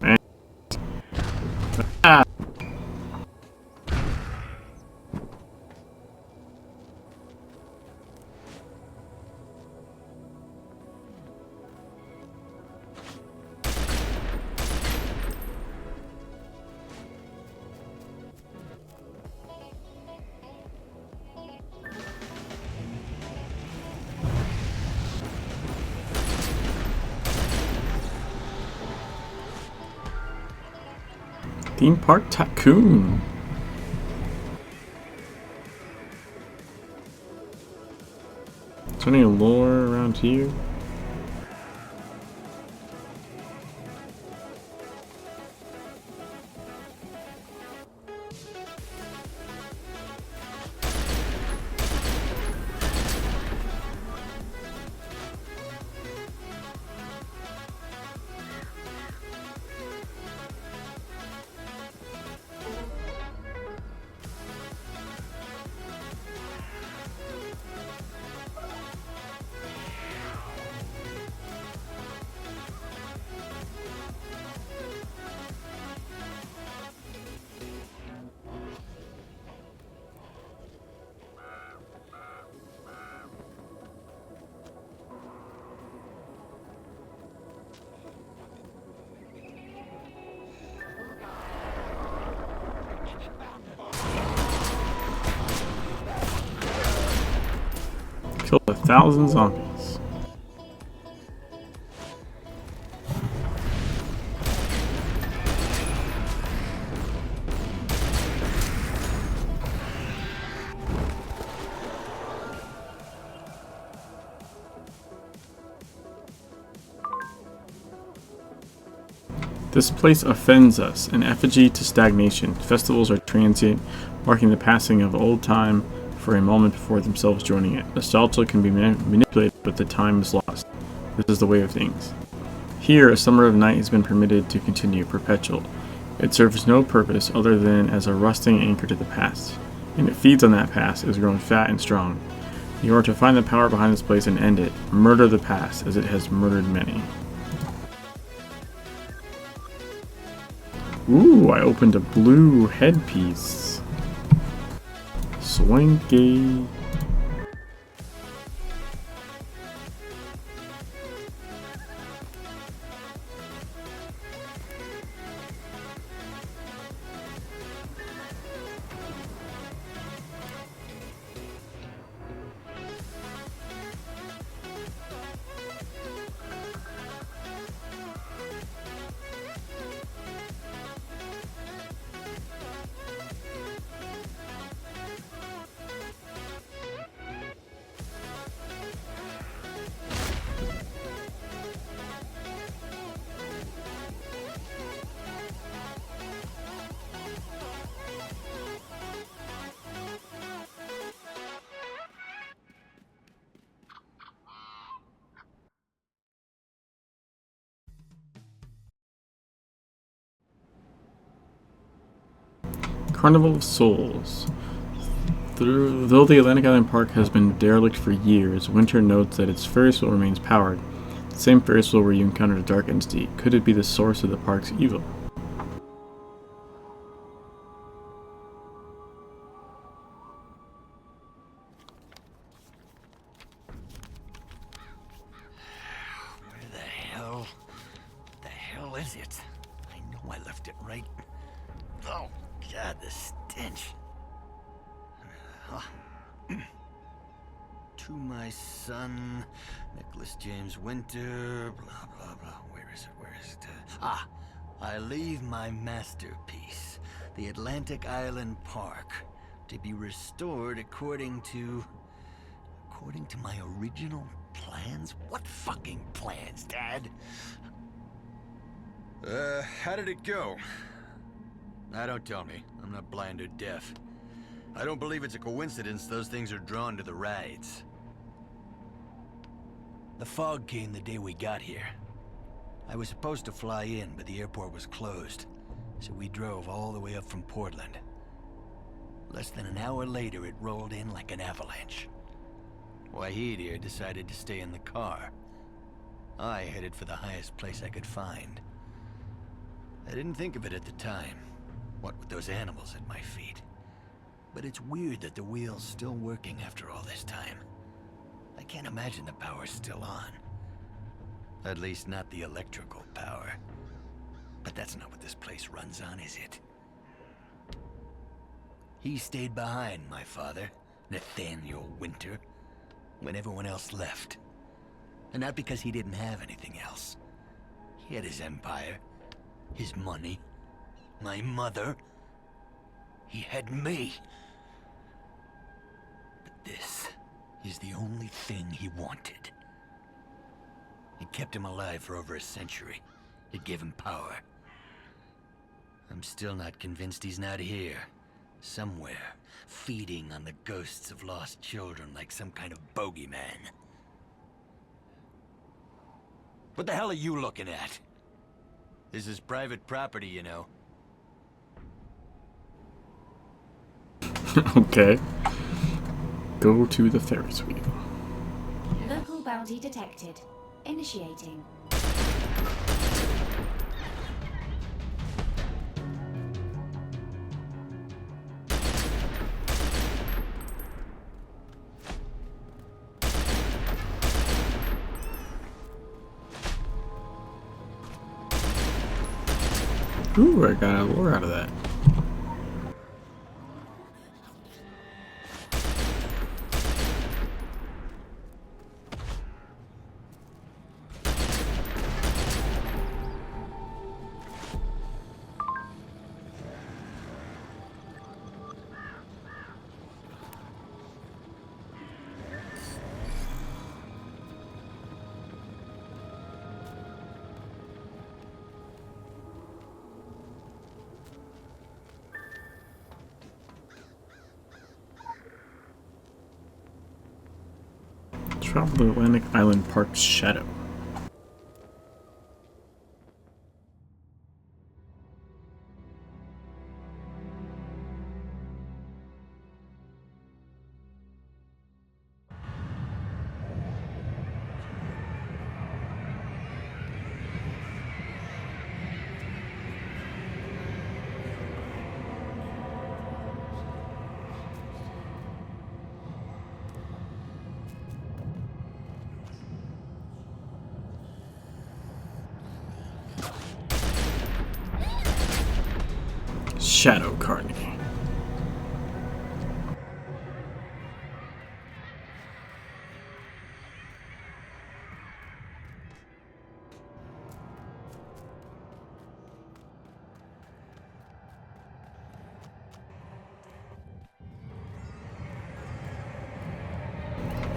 Man. Ah. Theme Park Tycoon. Is there any lore around here? killed 1,000 zombies. This place offends us, an effigy to stagnation. Festivals are transient, marking the passing of old time for a moment before themselves joining it. Nostalgia can be manipulated, but the time is lost. This is the way of things. Here, a summer of night has been permitted to continue, perpetual. It serves no purpose other than as a rusting anchor to the past, and it feeds on that past, is grown fat and strong. You are to find the power behind this place and end it. Murder the past, as it has murdered many. Ooh, I opened a blue headpiece. Swanky. Carnival of Souls. Though the Atlantic Island Park has been derelict for years, Winter notes that its Ferris wheel remains powered. The same Ferris wheel where you encountered a dark entity. Could it be the source of the park's evil? The hell is it? I know I left it right. Oh, God, the stench. To my son, Nicholas James Winter, blah, blah, blah. Where is it? I leave my masterpiece, the Atlantic Island Park, to be restored according to my original plans? What fucking plans, Dad? How did it go? Now, don't tell me. I'm not blind or deaf. I don't believe it's a coincidence those things are drawn to the rides. The fog came the day we got here. I was supposed to fly in, but the airport was closed, so we drove all the way up from Portland. Less than an hour later, it rolled in like an avalanche. Wahid here decided to stay in the car. I headed for the highest place I could find. I didn't think of it at the time, what with those animals at my feet. But it's weird that the wheel's still working after all this time. I can't imagine the power's still on. At least not the electrical power. But that's not what this place runs on, is it? He stayed behind, my father, Nathaniel Winter, when everyone else left. And not because he didn't have anything else. He had his empire, his money, my mother. He had me. But this is the only thing he wanted. It kept him alive for over a century. It gave him power. I'm still not convinced he's not here. Somewhere, feeding on the ghosts of lost children like some kind of bogeyman. What the hell are you looking at? This is private property, you know. Okay. Go to the Ferris wheel. Local bounty detected. Initiating. Ooh, I got a lore out of that. Travel the Atlantic Island Park's shadow. Shadow Carnegie.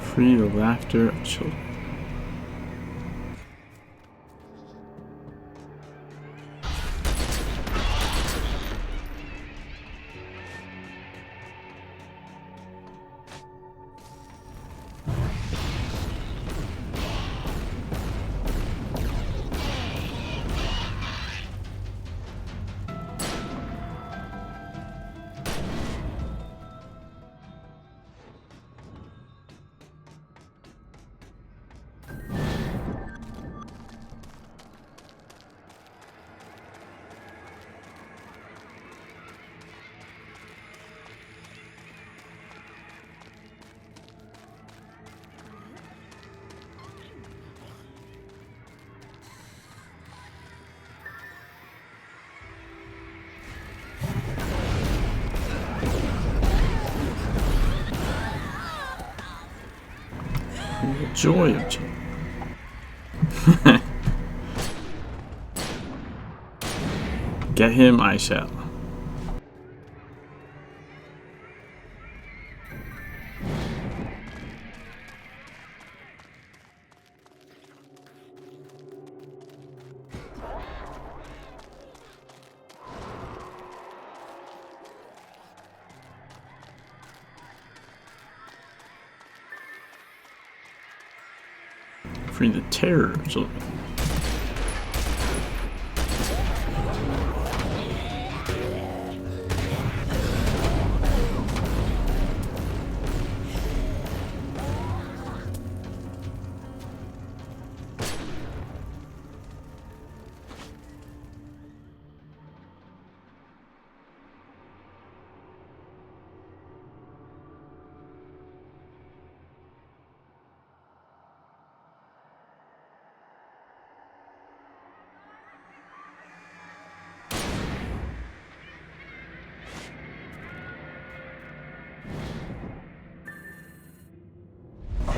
Free the laughter of children. The joy of children. Get him, I shall. Free the terror of children.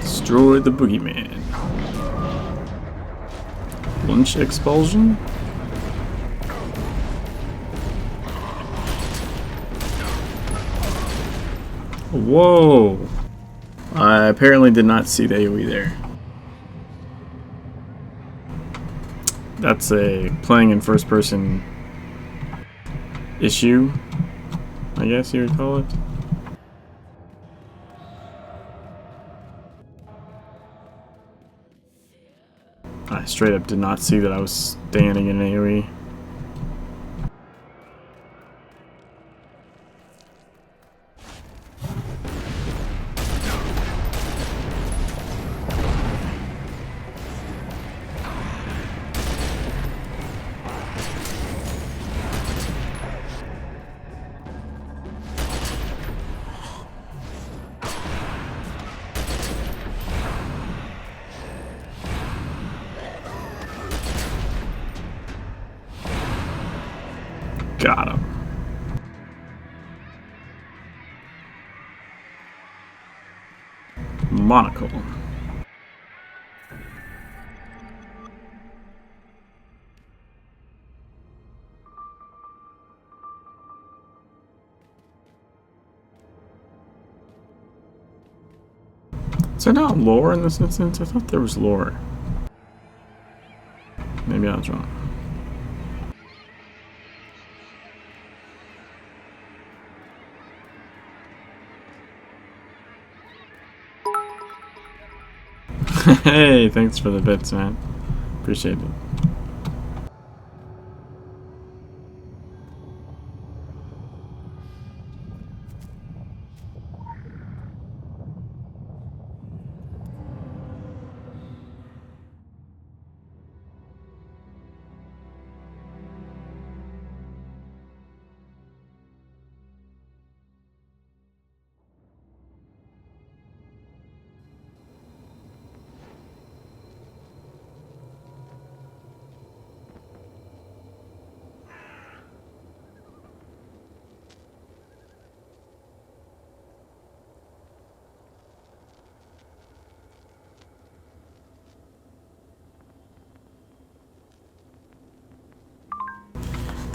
Destroy the boogeyman. Lunch expulsion? Whoa! I apparently did not see the AoE there. That's a playing in first person issue, I guess you would call it. I straight up did not see that I was standing in AoE. Got him. Monocle. Is there not lore in this instance? I thought there was lore. Maybe I was wrong. Hey, thanks for the bits, man. Appreciate it.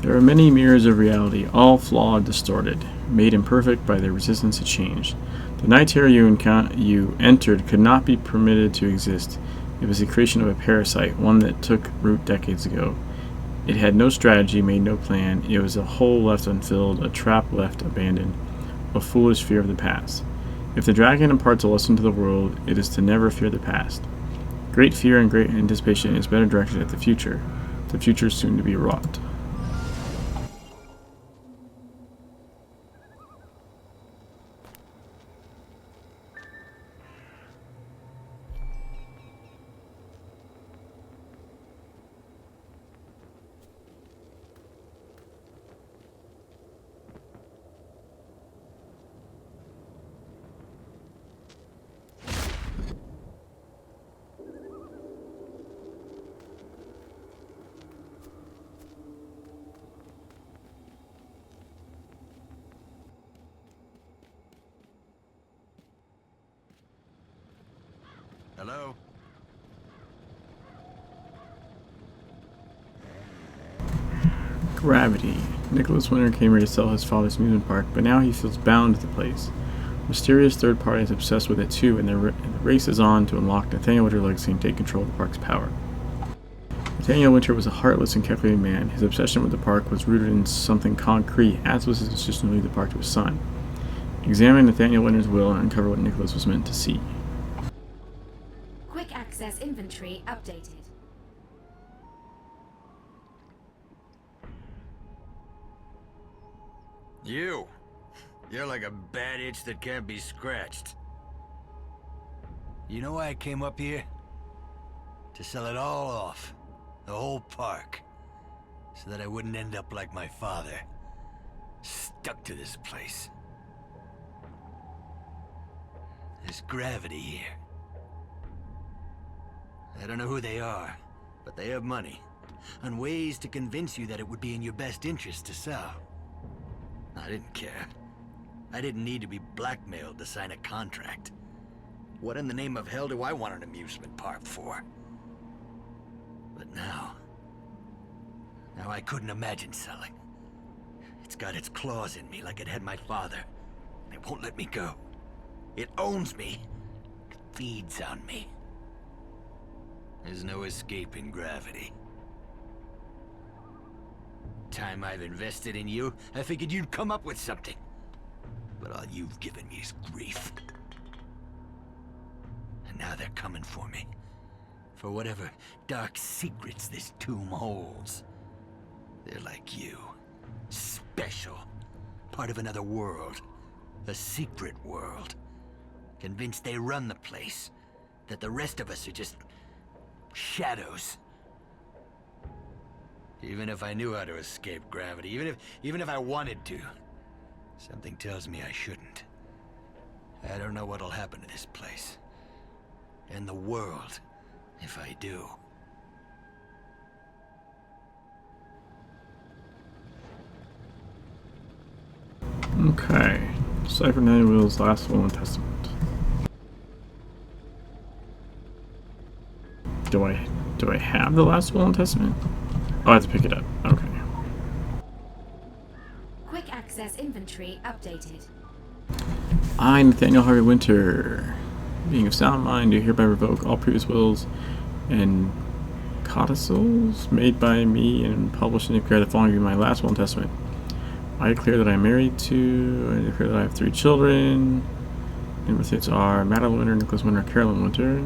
There are many mirrors of reality, all flawed, distorted, made imperfect by their resistance to change. The night you entered could not be permitted to exist. It was the creation of a parasite, one that took root decades ago. It had no strategy, made no plan. It was a hole left unfilled, a trap left abandoned, a foolish fear of the past. If the dragon imparts a lesson to the world, it is to never fear the past. Great fear and great anticipation is better directed at the future. The future is soon to be wrought. Hello? Gravity. Nicholas Winter came here to sell his father's amusement park, but now he feels bound to the place. Mysterious third party is obsessed with it too, and the race is on to unlock Nathaniel Winter's legacy and take control of the park's power. Nathaniel Winter was a heartless and calculating man. His obsession with the park was rooted in something concrete, as was his decision to leave the park to his son. Examine Nathaniel Winter's will and uncover what Nicholas was meant to see. Quick access inventory updated. You're like a bad itch that can't be scratched. You know why I came up here? To sell it all off. The whole park. So that I wouldn't end up like my father. Stuck to this place. There's gravity here. I don't know who they are, but they have money. And ways to convince you that it would be in your best interest to sell. I didn't care. I didn't need to be blackmailed to sign a contract. What in the name of hell do I want an amusement park for? But now I couldn't imagine selling. It's got its claws in me like it had my father. It won't let me go. It owns me. It feeds on me. There's no escaping gravity. Time I've invested in you, I figured you'd come up with something. But all you've given me is grief. And now they're coming for me. For whatever dark secrets this tomb holds. They're like you. Special. Part of another world. A secret world. Convinced they run the place. That the rest of us are just shadows. Even if I knew how to escape gravity, even if I wanted to, something tells me I shouldn't. I don't know what'll happen to this place. And the world, if I do. Okay. Decipher Nathaniel Will's last will and testament. Do I have the last will and testament? Oh, I have to pick it up. Okay. Quick access inventory updated. I, Nathaniel Harvey Winter, being of sound mind, do hereby revoke all previous wills and codicils made by me and published and declare the following to be my last will and testament. I declare that I am married to, I declare that I have 3 children, and birth dates are Madeline Winter, Nicholas Winter, Carolyn Winter.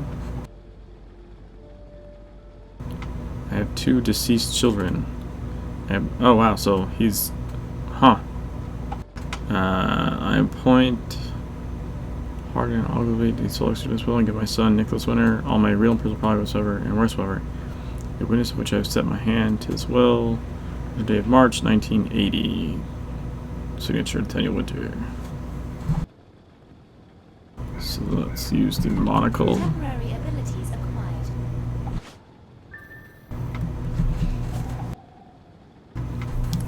I have 2 deceased children. Oh wow, so he's... Huh. I appoint Harden and Ogilvy to sole executive will and give my son, Nicholas Winter, all my real and personal property whatsoever and whatsoever. A witness of which I have set my hand to this will. The day of March, 1980. Signature, Daniel Winter. So let's use the monocle. Temporary abilities acquired.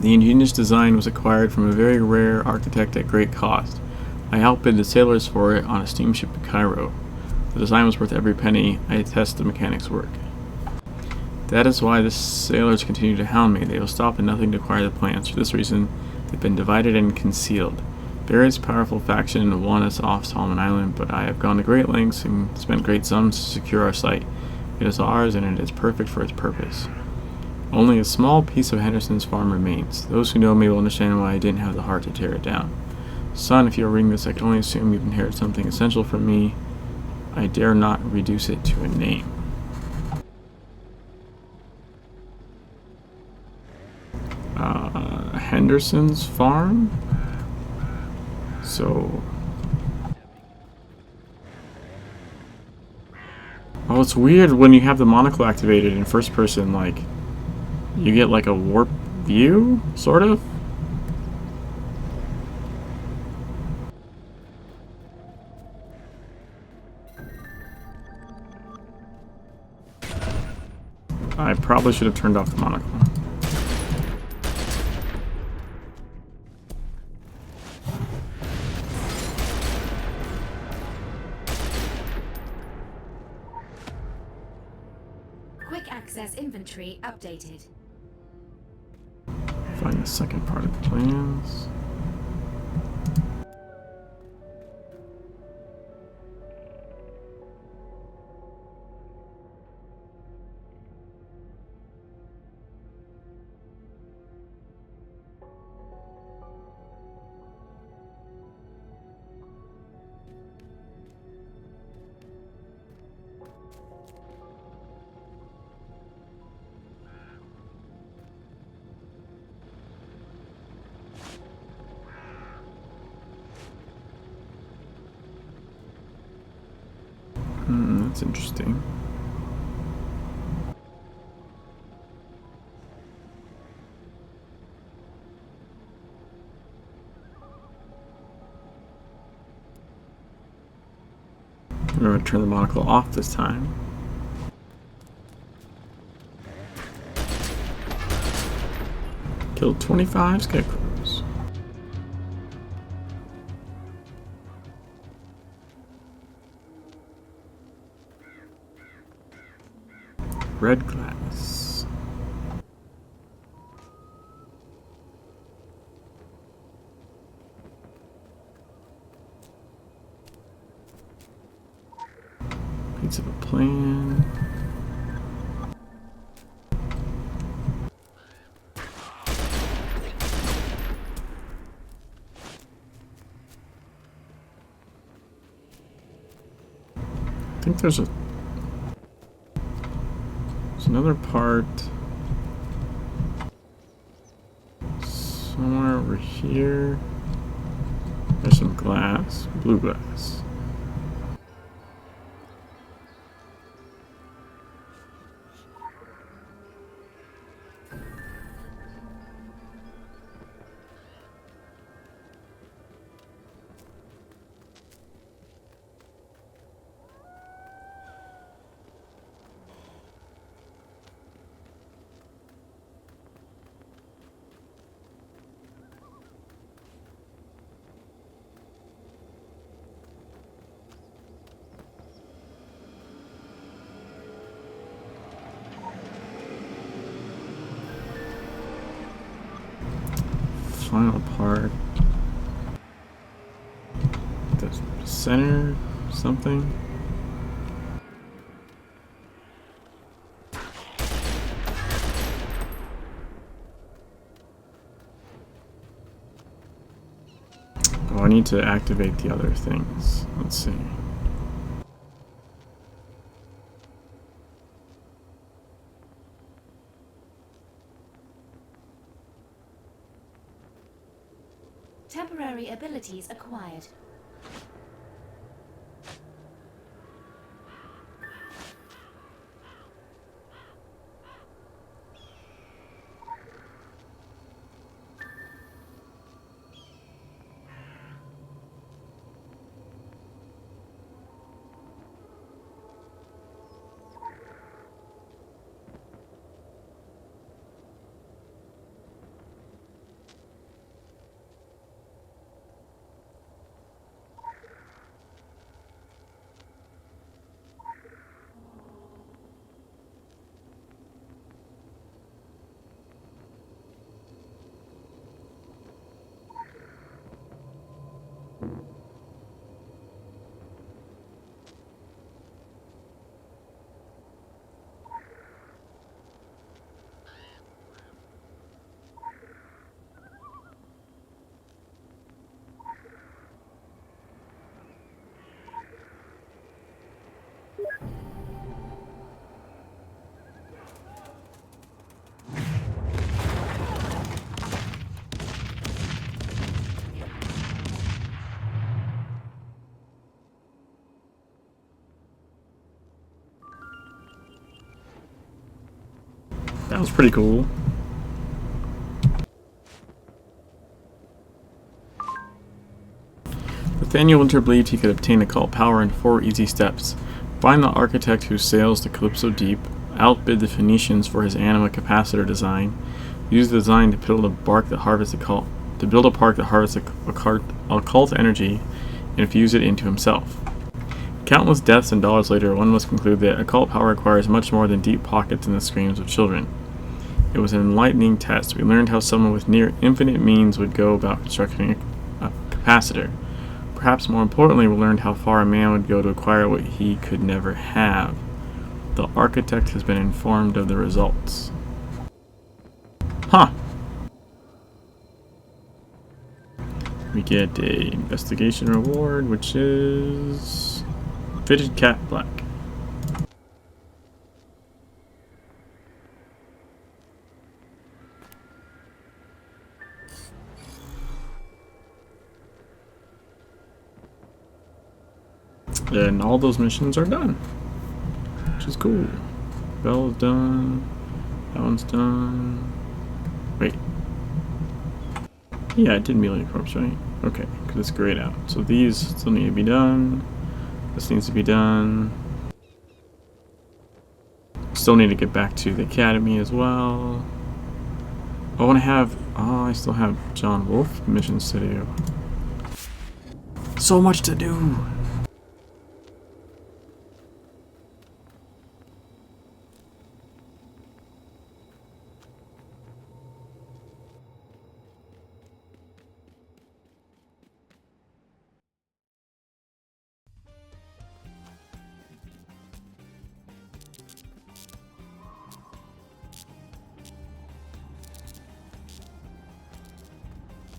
The ingenious design was acquired from a very rare architect at great cost. I outbid the sailors for it on a steamship to Cairo. The design was worth every penny. I attest the mechanic's work. That is why the sailors continue to hound me. They will stop at nothing to acquire the plans. For this reason, they've been divided and concealed. Various powerful factions want us off Solomon Island, but I have gone to great lengths and spent great sums to secure our site. It is ours, and it is perfect for its purpose. Only a small piece of Henderson's farm remains. Those who know me will understand why I didn't have the heart to tear it down. Son, if you are reading this, I can only assume you've inherited something essential from me. I dare not reduce it to a name. Henderson's farm? So... Oh, it's weird when you have the monocle activated in first person, like, you get like a warp view, sort of? I probably should have turned off the monocle. Quick access inventory updated. Find the second part of the plans. That's interesting. I'm going to turn the monocle off this time. Killed 25 scarecrows. Red glass. Piece of a plan. I think there's another part somewhere over here. There's some glass, blue glass. Final part. The center, something. Oh, I need to activate the other things. Let's see. Temporary abilities acquired. That was pretty cool. Nathaniel Winter believed he could obtain occult power in 4 easy steps. Find the architect who sails the Calypso Deep, outbid the Phoenicians for his anima capacitor design, use the design to build a park that harvests occult energy, and infuse it into himself. Countless deaths and dollars later, one must conclude that occult power requires much more than deep pockets and the screams of children. It was an enlightening test. We learned how someone with near infinite means would go about constructing a capacitor. Perhaps more importantly, we learned how far a man would go to acquire what he could never have. The architect has been informed of the results. Huh. We get a investigation reward, which is Fitted Cat Black. And all those missions are done, which is cool. Bell's done. That one's done. Wait. Yeah, it did Melee Corpse, right? Okay, because it's grayed out. So these still need to be done. This needs to be done. Still need to get back to the academy as well. I want to have... Oh, I still have John Wolfe missions to do. So much to do!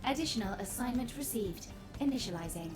Additional assignment received. Initializing.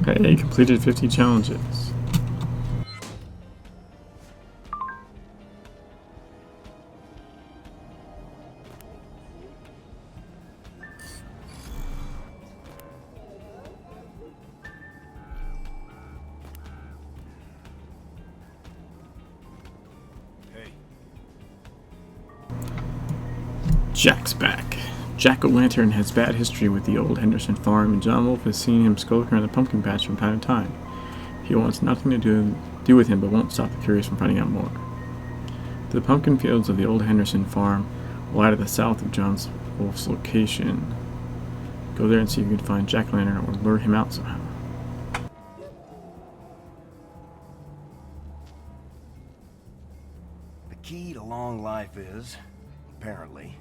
Okay, completed 50 challenges. Hey. Jack's back. Jack-o'-lantern has bad history with the old Henderson farm, and John Wolfe has seen him skulking around the pumpkin patch from time to time. He wants nothing to do with him, but won't stop the curious from finding out more. The pumpkin fields of the old Henderson farm lie to the south of John Wolfe's location. Go there and see if you can find Jack-o'-lantern or lure him out somehow. in life is, apparently,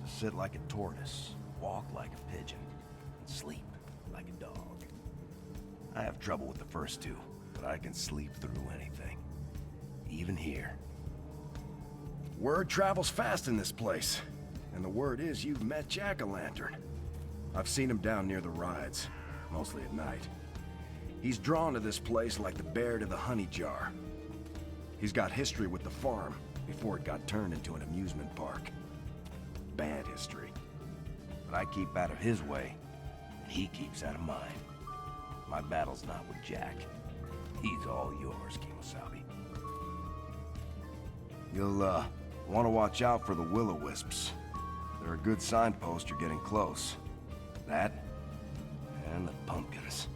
to sit like a tortoise, walk like a pigeon, and sleep like a dog. I have trouble with the first two, but I can sleep through anything. Even here. Word travels fast in this place, and the word is you've met Jack-o'-lantern. I've seen him down near the rides, mostly at night. He's drawn to this place like the bear to the honey jar. He's got history with the farm before it got turned into an amusement park. Bad history. But I keep out of his way, and he keeps out of mine. My battle's not with Jack. He's all yours, Kimosabe. You'll, want to watch out for the will-o'-wisps. They're a good signpost you're getting close. That, and the pumpkins.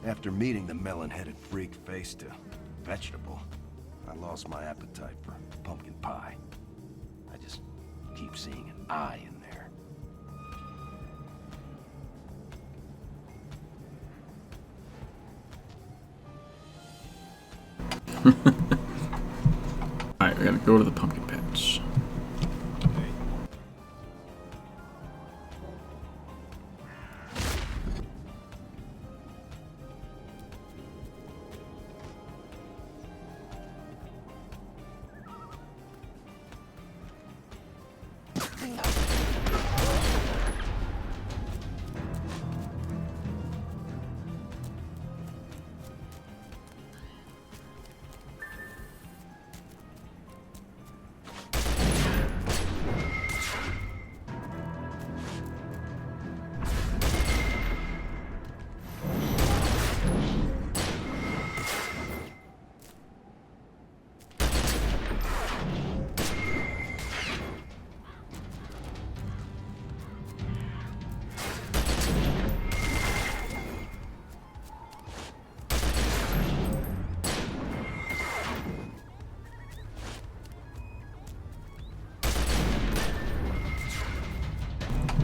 After meeting the melon-headed freak face to vegetable, I lost my appetite for pumpkin pie. I just keep seeing an eye in there. Alright, we gotta go to the pumpkin patch.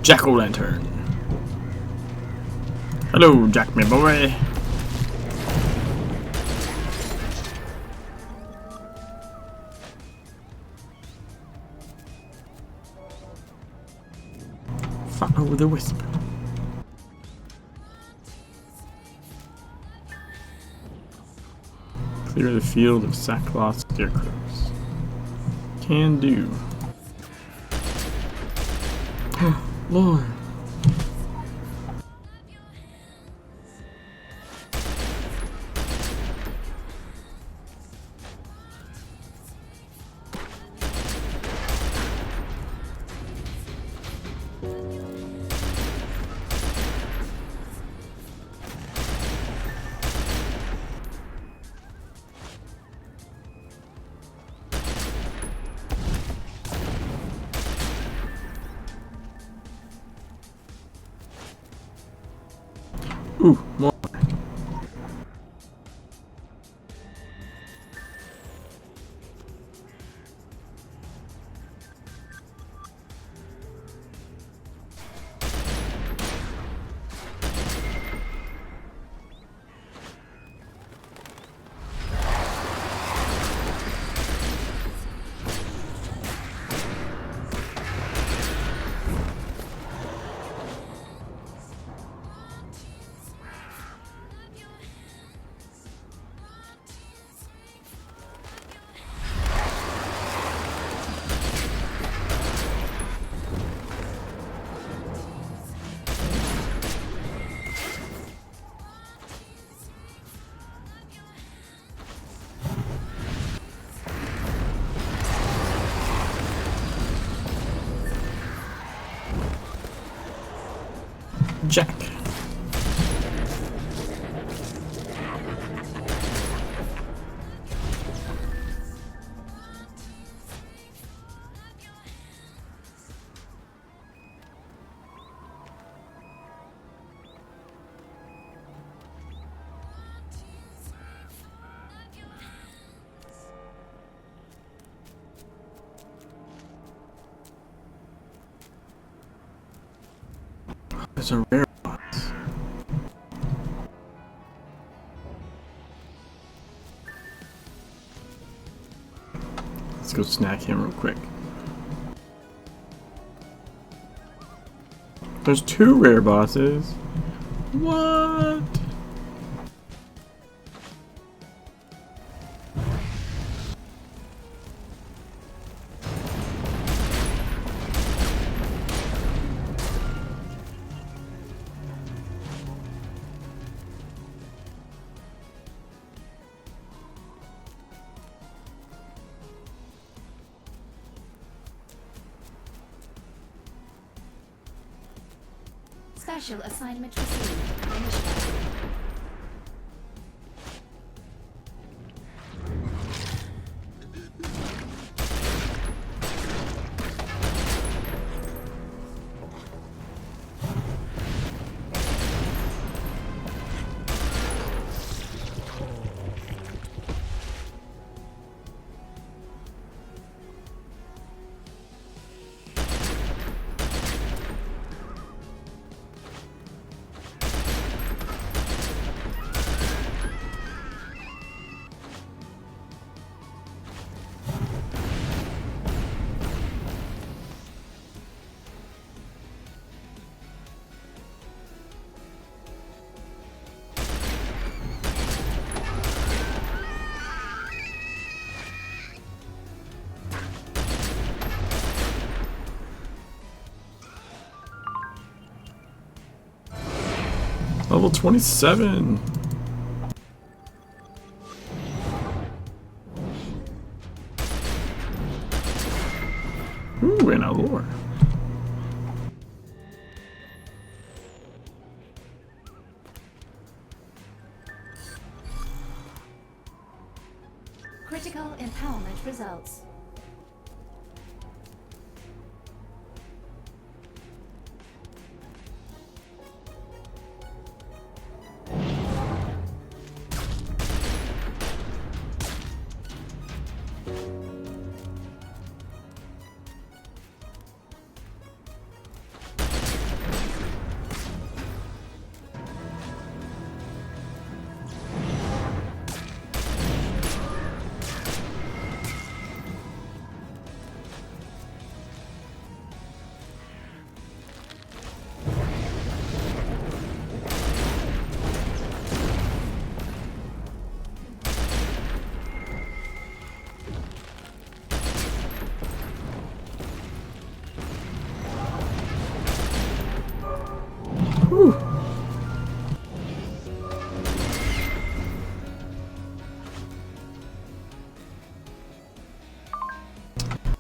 Jack-o'-lantern. Hello, Jack, my boy. Follow the wisp. Clear the field of sackcloth scarecrows. Can do. Lord. Ooh, more. Jack. There's a rare box. Let's Let's go snack him real quick. There's 2 rare bosses. What? Special assignment received. Initializing. Level 27. Ooh, and a lore. Critical empowerment results. Whew.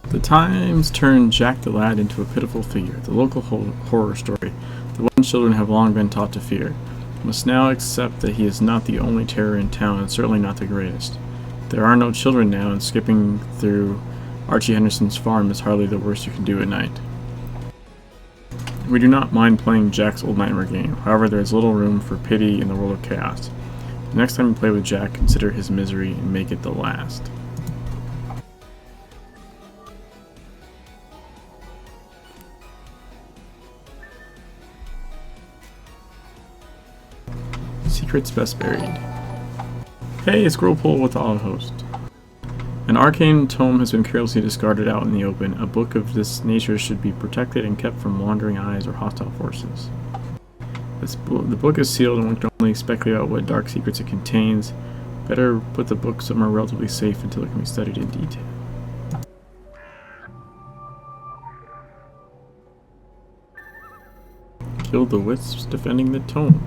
The times turned Jack the lad into a pitiful figure, the local horror story. The one children have long been taught to fear. Must now accept that he is not the only terror in town, and certainly not the greatest. There are no children now, and skipping through Archie Henderson's farm is hardly the worst you can do at night. We do not mind playing Jack's old nightmare game, however there is little room for pity in the world of chaos. The next time you play with Jack, consider his misery and make it the last. Secrets best buried. Hey, Squirrel Pool with Auto Host. An arcane tome has been carelessly discarded out in the open. A book of this nature should be protected and kept from wandering eyes or hostile forces. The book is sealed and one can only speculate about what dark secrets it contains. Better put the book somewhere relatively safe until it can be studied in detail. Kill the wisps defending the tome.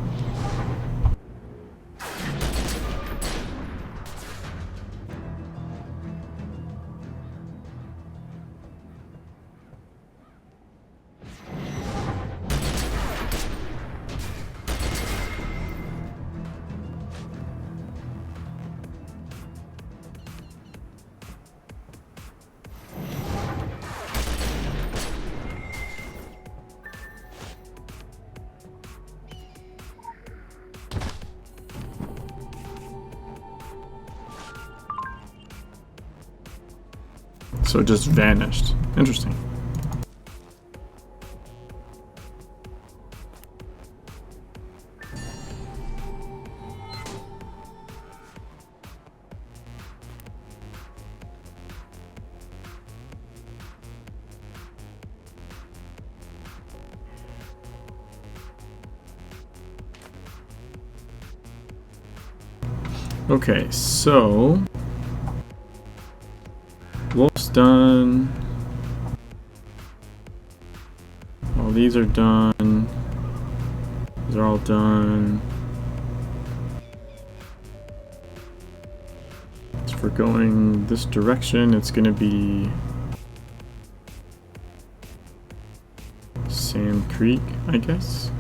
So it just vanished. Interesting. Okay, so Wolf's done. All these are done. These are all done. As for going this direction, it's gonna be Sand Creek, I guess.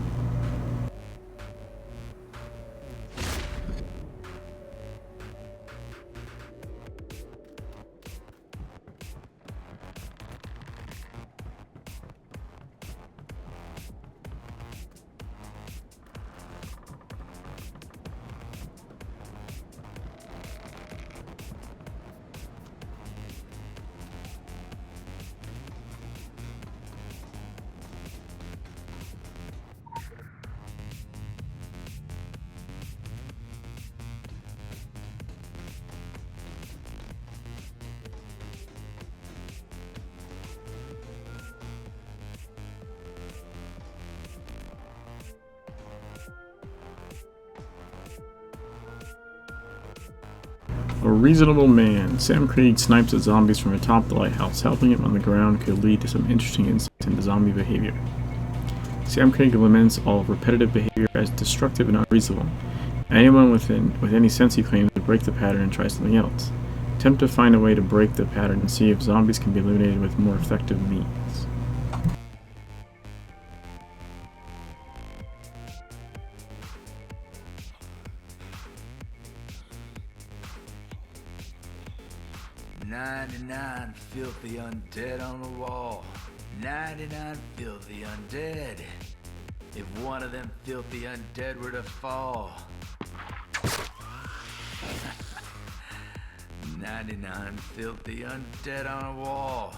A reasonable man. Sam Creed snipes at zombies from atop the lighthouse. Helping him on the ground could lead to some interesting insights into zombie behavior. Sam Creed laments all repetitive behavior as destructive and unreasonable. Anyone with any sense, he claims, to break the pattern and try something else. Attempt to find a way to break the pattern and see if zombies can be eliminated with more effective means. "99 filthy undead on the wall. 99 filthy undead. If one of them filthy undead were to fall." 99 filthy undead on a wall.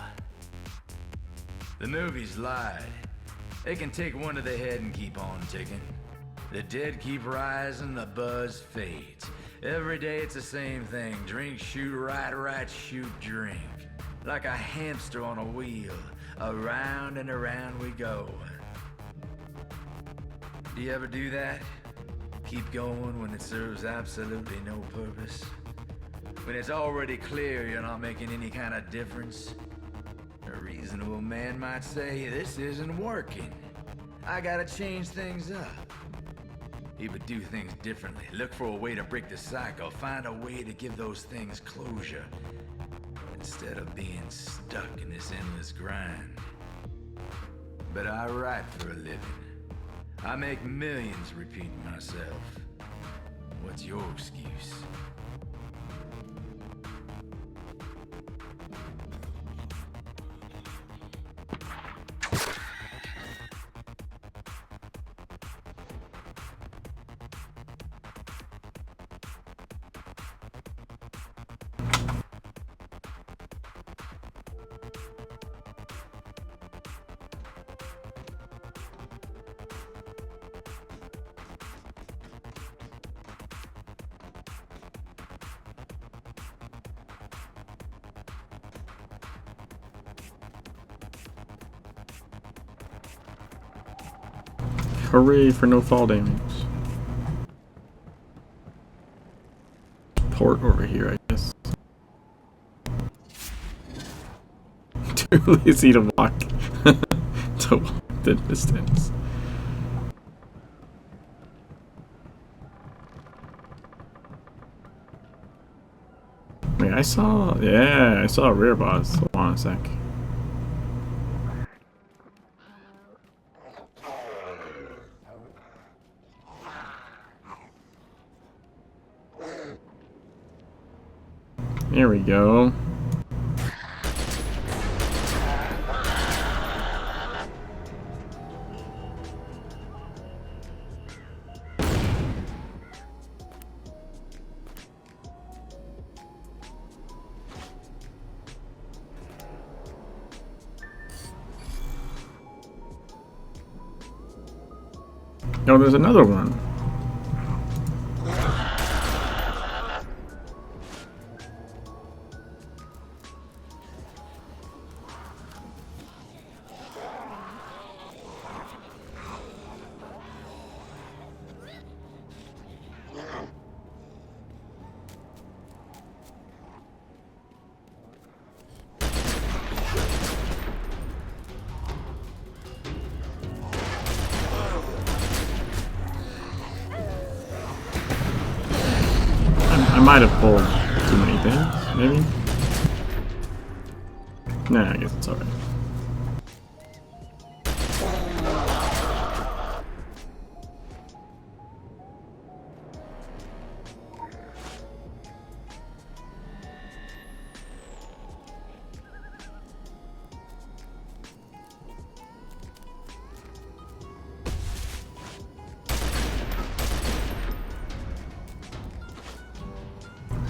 The movies lied. They can take one to the head and keep on ticking. The dead keep rising, the buzz fades. Every day it's the same thing. Drink, shoot, right, shoot, drink. Like a hamster on a wheel. Around and around we go. Do you ever do that? Keep going when it serves absolutely no purpose? When it's already clear you're not making any kind of difference? A reasonable man might say, this isn't working. I gotta change things up. He would do things differently. Look for a way to break the cycle. Find a way to give those things closure. Instead of being stuck in this endless grind. But I write for a living. I make millions repeating myself. What's your excuse? Hooray for no fall damage. Port over here, I guess. Too lazy to walk the distance. Wait, I saw a rear boss. Hold on a sec. There we go. Oh, there's another one. might have pulled too many things, maybe? Nah, I guess it's alright.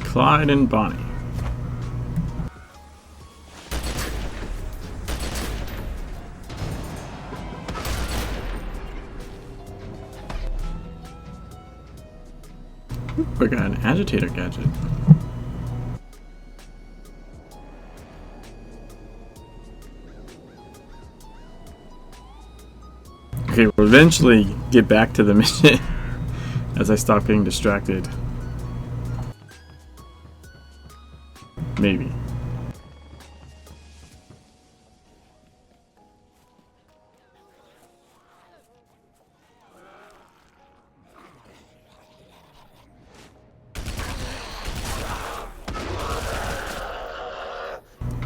Clyde and Bonnie. We got an agitator gadget. Okay, we'll eventually get back to the mission as I stop getting distracted. Maybe.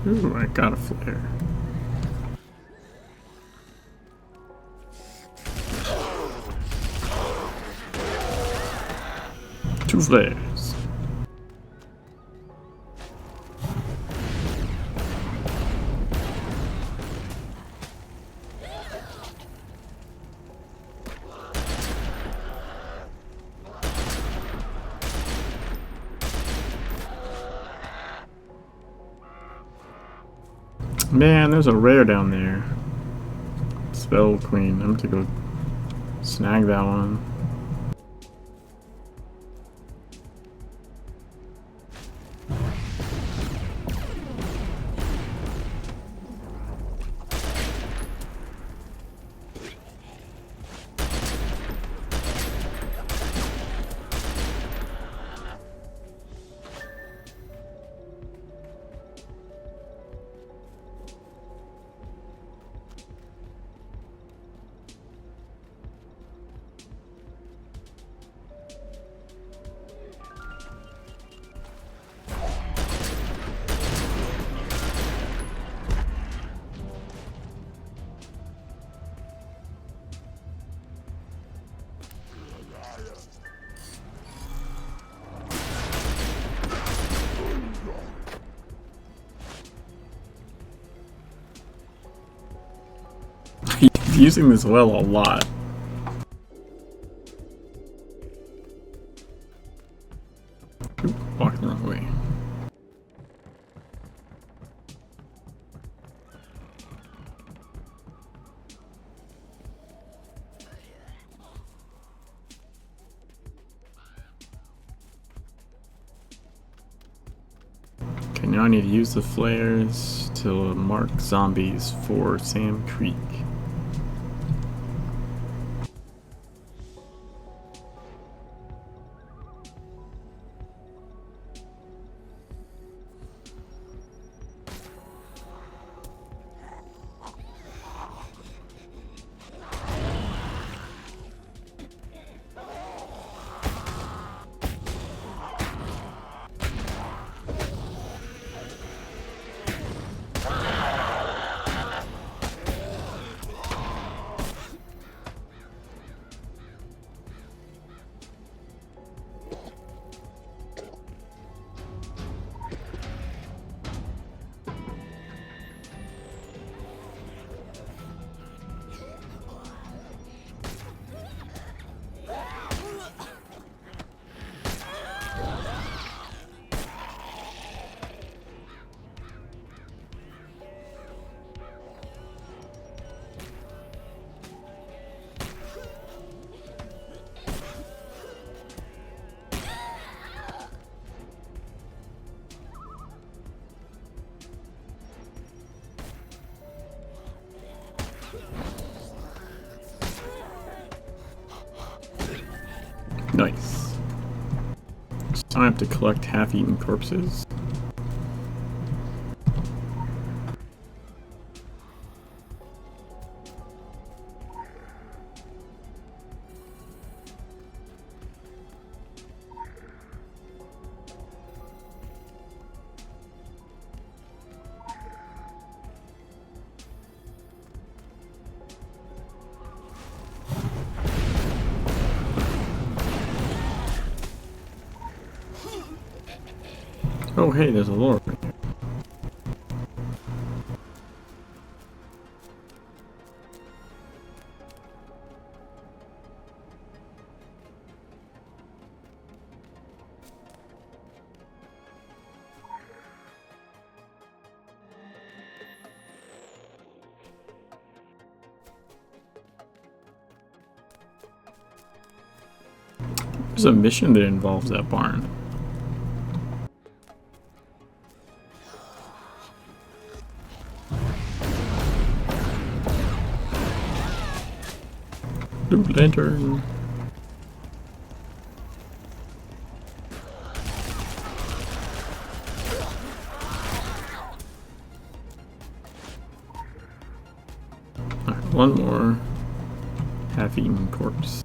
Ooh, I got a flare. Two flares. Man, there's a rare down there. Spell Queen. I'm gonna go snag that one. He's using this well a lot. Oop, walked the wrong way. Okay, now I need to use the flares to mark zombies for Sam Creek. Nice. It's time to collect half-eaten corpses. Oh, hey, there's a lore right here. There's a mission that involves that barn. Blue lantern. Alright, one more half-eaten corpse.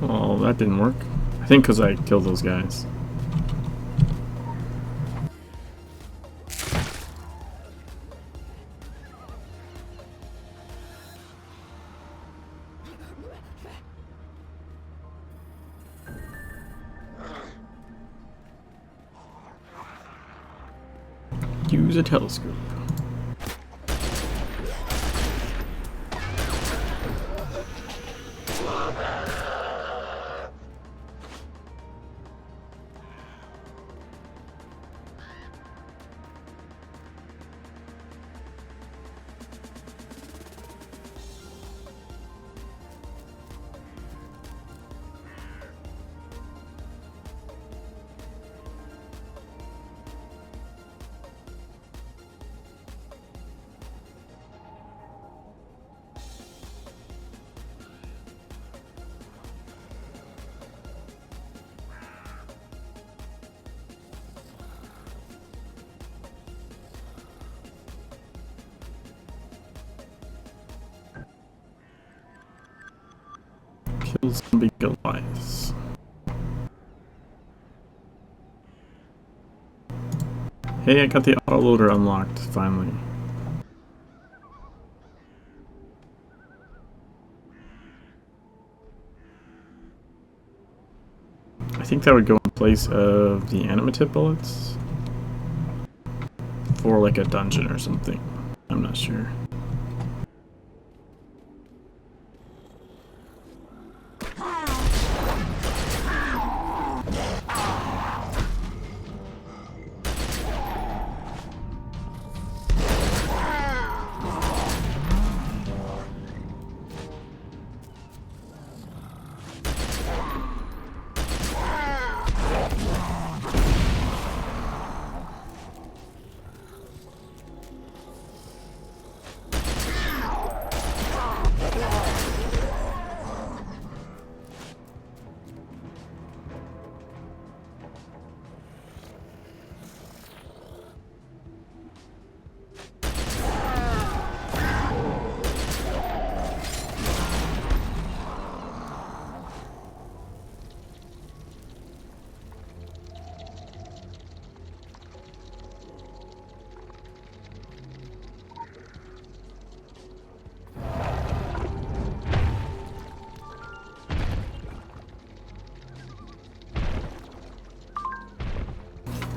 Well, that didn't work. I think because I killed those guys. Use a telescope. Kill zombie Goliaths. Hey, I got the autoloader unlocked, finally. I think that would go in place of the animative bullets. For like a dungeon or something. I'm not sure.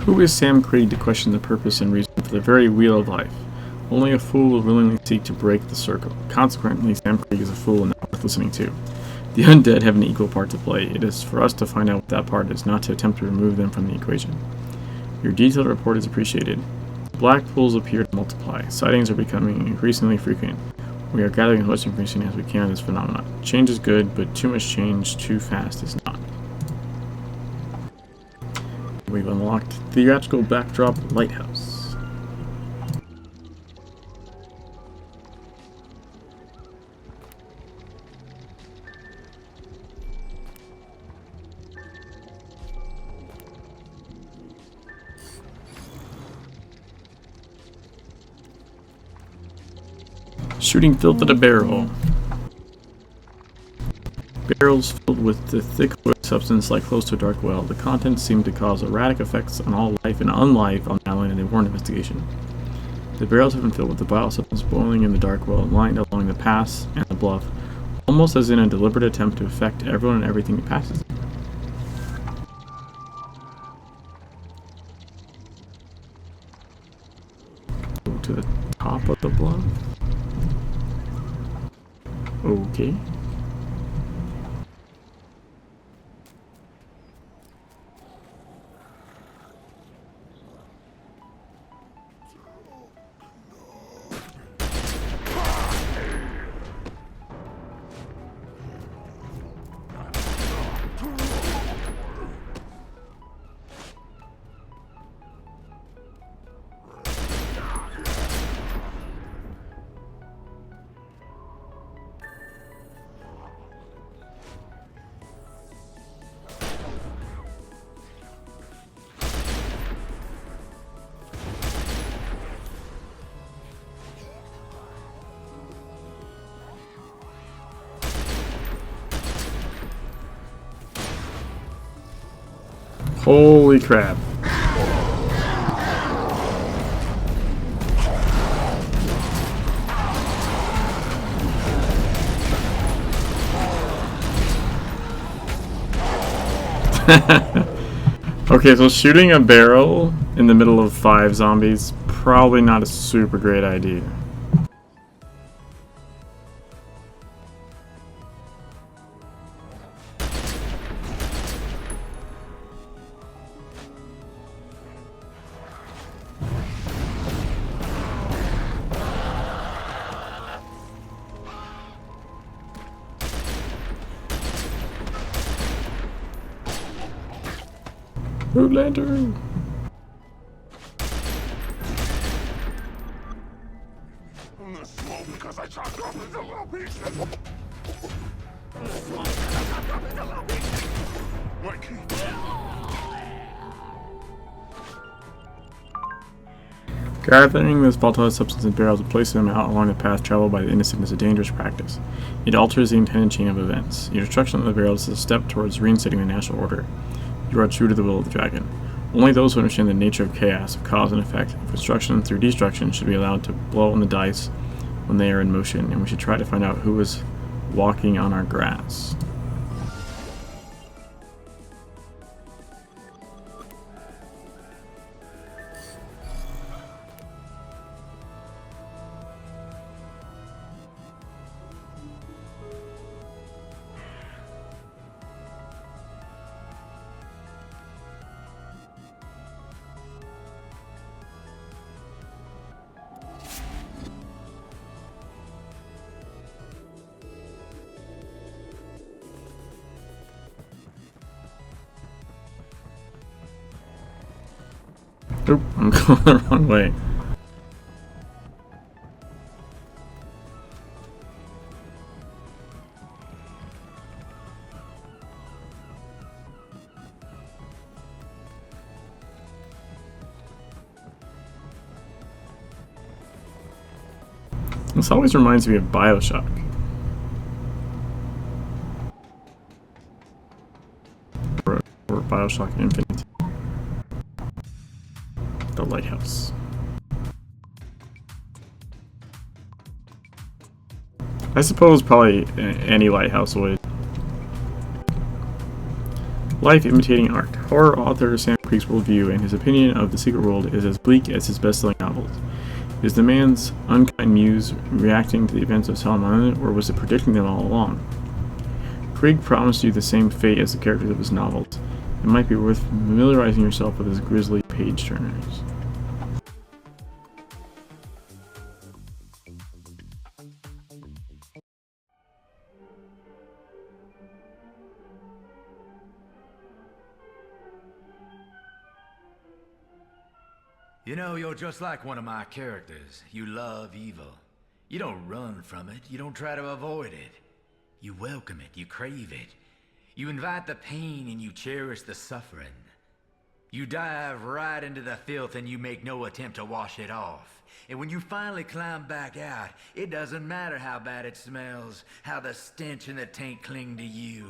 Who is Sam Creed to question the purpose and reason for the very wheel of life? Only a fool will willingly seek to break the circle. Consequently, Sam Creed is a fool and not worth listening to. The undead have an equal part to play. It is for us to find out what that part is, not to attempt to remove them from the equation. Your detailed report is appreciated. Black pools appear to multiply. Sightings are becoming increasingly frequent. We are gathering as much information as we can on this phenomenon. Change is good, but too much change too fast is not. We've unlocked Theatrical Backdrop Lighthouse. Shooting filth at a barrel. Barrels filled with the thick fluid substance lie close to a dark well. The contents seem to cause erratic effects on all life and unlife on the island, and they warrant investigation. The barrels have been filled with the vile substance boiling in the dark well, lined along the pass and the bluff, almost as in a deliberate attempt to affect everyone and everything it passes. Go to the top of the bluff. Okay. Holy crap. Okay, so shooting a barrel in the middle of 5 zombies, probably not a super great idea. Blue Lantern! Gathering this volatile substance in barrels and placing them out along the path traveled by the innocent is a dangerous practice. It alters the intended chain of events. Your destruction of the barrels is a step towards reinstating the natural order. You are true to the will of the dragon. Only those who understand the nature of chaos, of cause and effect, of construction through destruction, should be allowed to blow on the dice when they are in motion, and we should try to find out who is walking on our grass. Oop, I'm going the wrong way. This always reminds me of BioShock. Or BioShock Infinite. The lighthouse. I suppose probably any lighthouse would. Life imitating art. Horror author Sam Creek's worldview and his opinion of the secret world is as bleak as his best-selling novels. Is the man's unkind muse reacting to the events of Solomon Island, or was it predicting them all along? Krieg promised you the same fate as the characters of his novels. It might be worth familiarizing yourself with his grisly page-turners. You know, you're just like one of my characters. You love evil. You don't run from it. You don't try to avoid it. You welcome it. You crave it. You invite the pain and you cherish the suffering. You dive right into the filth and you make no attempt to wash it off. And when you finally climb back out, it doesn't matter how bad it smells, how the stench and the taint cling to you.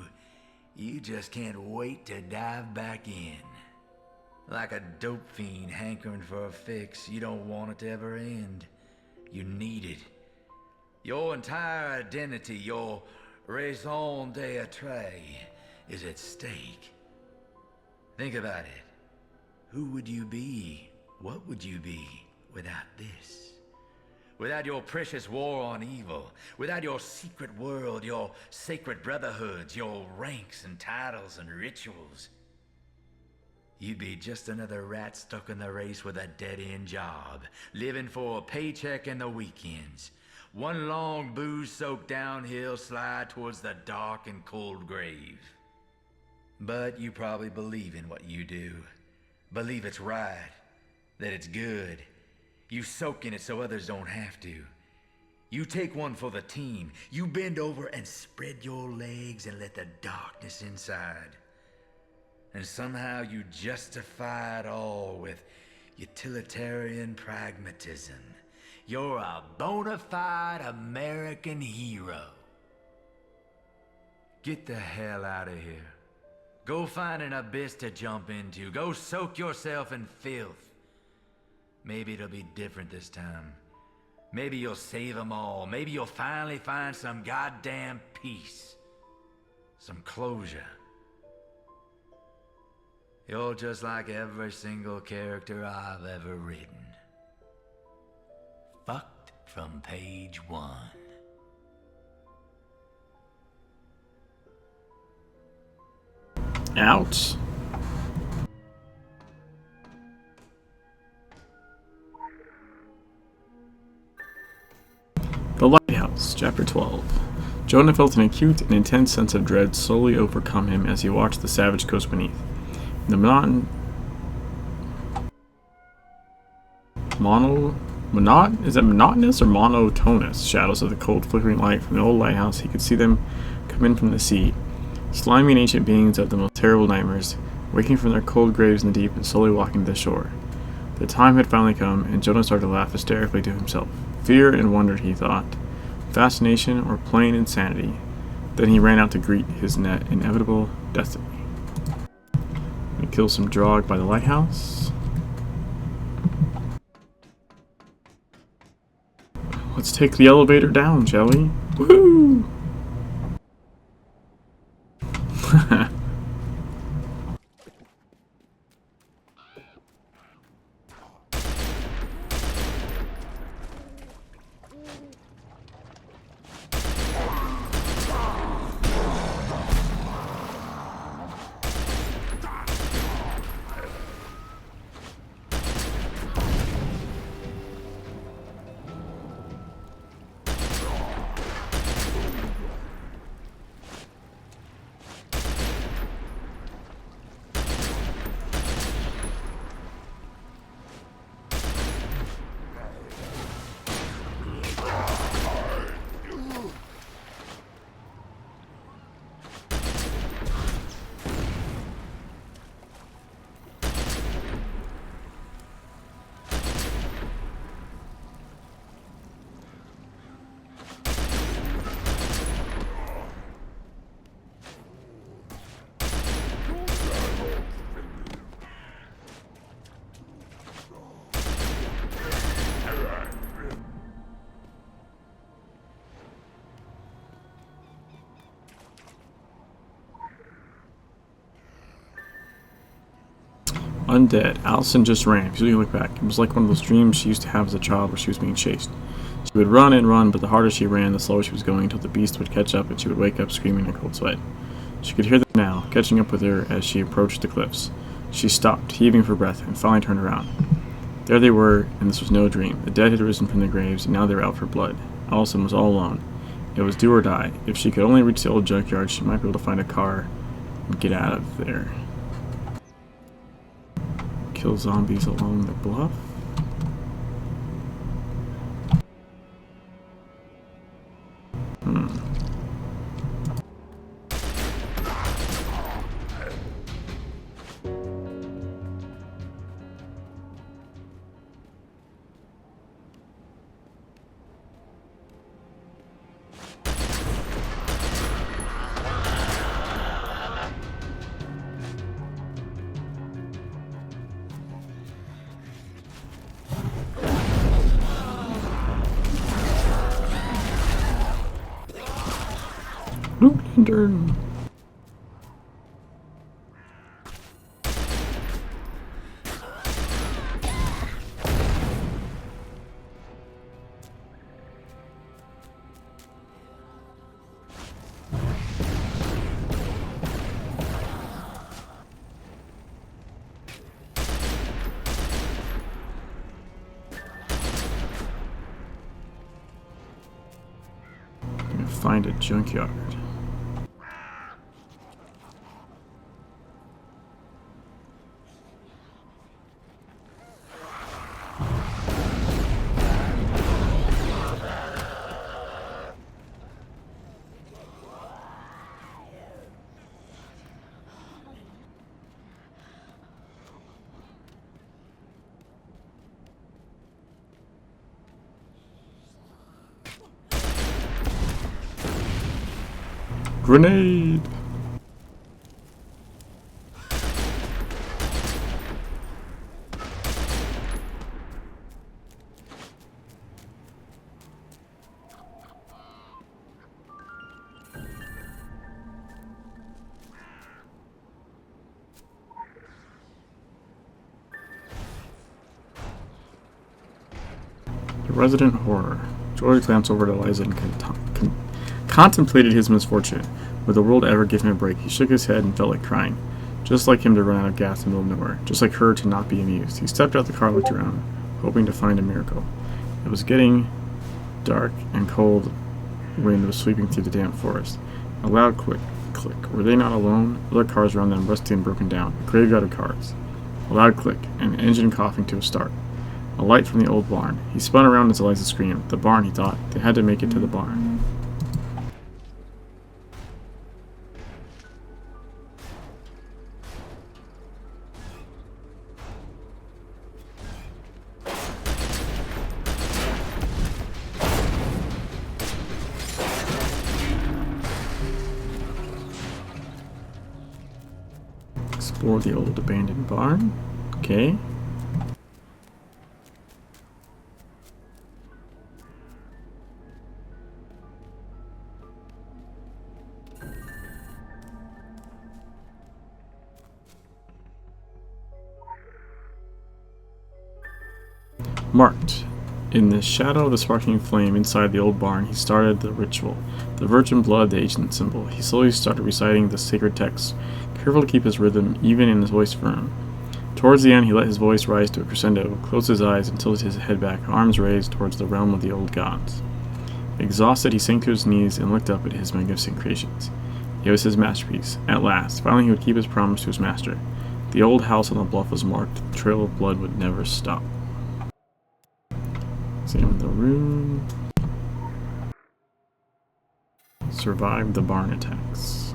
You just can't wait to dive back in. Like a dope fiend hankering for a fix, you don't want it to ever end. You need it. Your entire identity, your raison d'etre, is at stake. Think about it. Who would you be? What would you be without this? Without your precious war on evil, without your secret world, your sacred brotherhoods, your ranks and titles and rituals, you'd be just another rat stuck in the race with a dead-end job, living for a paycheck and the weekends. One long booze-soaked downhill slide towards the dark and cold grave. But you probably believe in what you do. Believe it's right, that it's good. You soak in it so others don't have to. You take one for the team. You bend over and spread your legs and let the darkness inside. And somehow you justify it all with utilitarian pragmatism. You're a bona fide American hero. Get the hell out of here. Go find an abyss to jump into. Go soak yourself in filth. Maybe it'll be different this time. Maybe you'll save them all. Maybe you'll finally find some goddamn peace. Some closure. You're just like every single character I've ever written. Fucked from page 1. Ouch. The Lighthouse, Chapter 12. Jonah felt an acute and intense sense of dread slowly overcome him as he watched the savage coast beneath. The monotonous or monotonous shadows of the cold flickering light from the old lighthouse, he could see them come in from the sea. Slimy and ancient beings of the most terrible nightmares, waking from their cold graves in the deep and slowly walking to the shore. The time had finally come, and Jonah started to laugh hysterically to himself. Fear and wonder, he thought. Fascination or plain insanity. Then he ran out to greet his inevitable destiny. We kill some drog by the lighthouse. Let's take the elevator down, shall we? Woohoo! Undead. Allison just ran. She looked back. It was like one of those dreams she used to have as a child where she was being chased. She would run and run, but the harder she ran, the slower she was going until the beast would catch up and she would wake up screaming in a cold sweat. She could hear them now, catching up with her as she approached the cliffs. She stopped, heaving for breath, and finally turned around. There they were, and this was no dream. The dead had risen from their graves, and now they were out for blood. Allison was all alone. It was do or die. If she could only reach the old junkyard, she might be able to find a car and get out of there. Kill zombies along the bluff. Blue Lantern. Find a junkyard. Grenade! The resident horror. George glanced over at Eliza and contemplated his misfortune. Would the world ever give him a break? He shook his head and felt like crying. Just like him to run out of gas in the middle of nowhere. Just like her to not be amused. He stepped out the car and looked around, hoping to find a miracle. It was getting dark and cold wind was sweeping through the damp forest. A loud click. Were they not alone? Other cars around them, rusty and broken down. A graveyard of cars. A loud click, an engine coughing to a start. A light from the old barn. He spun around as Eliza screamed. The barn, he thought. They had to make it to the barn. Explore the old abandoned barn. Okay. Marked. In the shadow of the sparkling flame inside the old barn, he started the ritual. The virgin blood, the ancient symbol. He slowly started reciting the sacred text, careful to keep his rhythm, even in his voice firm. Towards the end, he let his voice rise to a crescendo, closed his eyes, and tilted his head back, arms raised towards the realm of the old gods. Exhausted, he sank to his knees and looked up at his magnificent creations. It was his masterpiece. At last, finally he would keep his promise to his master. The old house on the bluff was marked. The trail of blood would never stop. Examine the room. Survived the barn attacks.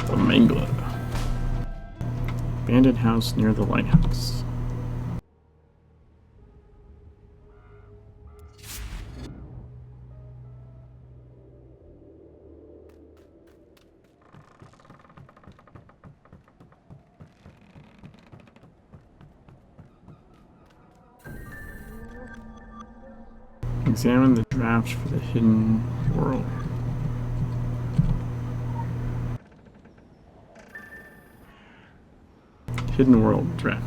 The Mangler. Abandoned house near the lighthouse. Examine the draft for the hidden world. Hidden world draft.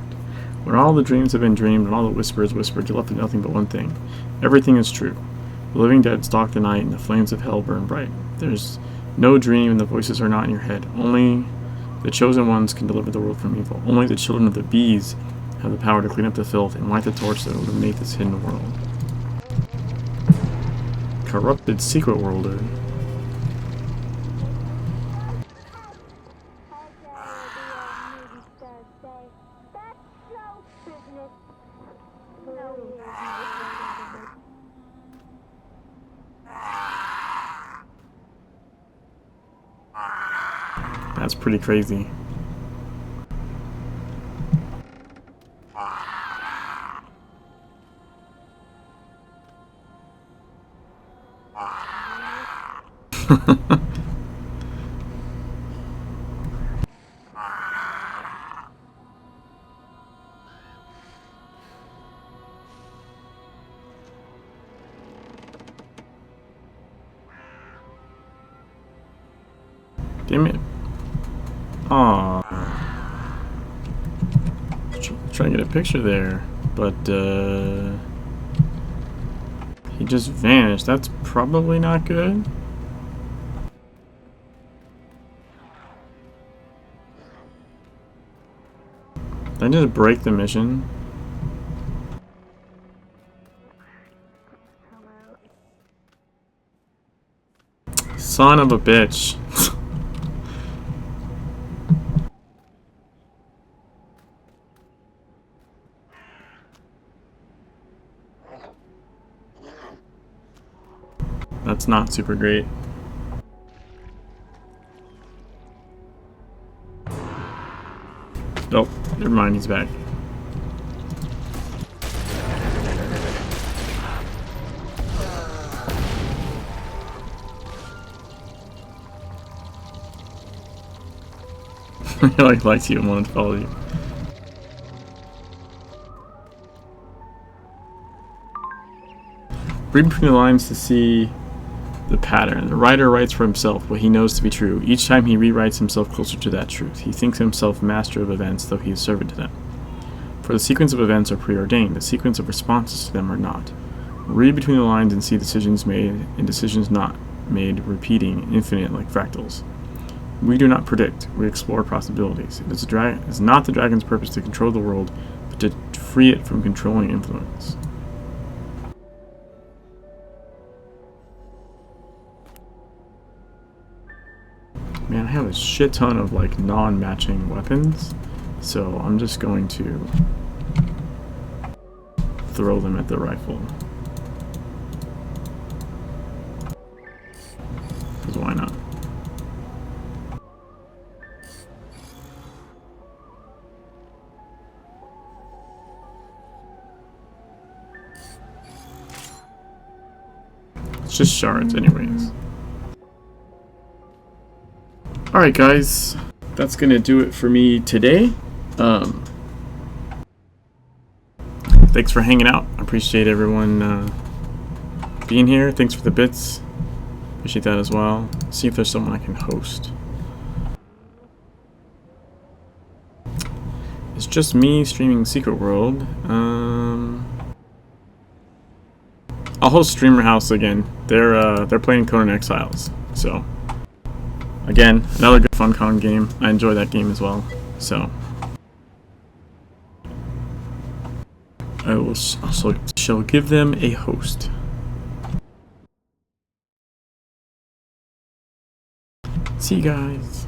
When all the dreams have been dreamed and all the whispers whispered, you're left with nothing but one thing. Everything is true. The living dead stalk the night, and the flames of hell burn bright. There's no dream, and the voices are not in your head. Only the chosen ones can deliver the world from evil. Only the children of the bees have the power to clean up the filth and light the torch that will illuminate this hidden world. Corrupted secret worlder. That's pretty crazy. Damn it. Aww. Trying to get a picture there, but he just vanished. That's probably not good. Did I just break the mission? Son of a bitch. That's not super great. Nope, never mind, he's back. I liked you and wanted to follow you. Read between the lines to see the pattern. The writer writes for himself what he knows to be true. Each time he rewrites himself closer to that truth. He thinks himself master of events, though he is servant to them. For the sequence of events are preordained. The sequence of responses to them are not. Read between the lines and see decisions made and decisions not made repeating, infinite like fractals. We do not predict, we explore possibilities. It is not the dragon's purpose to control the world, but to free it from controlling influence. Man, I have a shit ton of like non-matching weapons, so I'm just going to throw them at the rifle. Because why not? It's just shards anyways. Alright guys, that's gonna do it for me today. Thanks for hanging out. I appreciate everyone being here. Thanks for the bits. Appreciate that as well. See if there's someone I can host. It's just me streaming Secret World. I'll host Streamer House again. They're playing Conan Exiles, so again, another good FunCon game. I enjoy that game as well. So I will also shall give them a host. See you guys.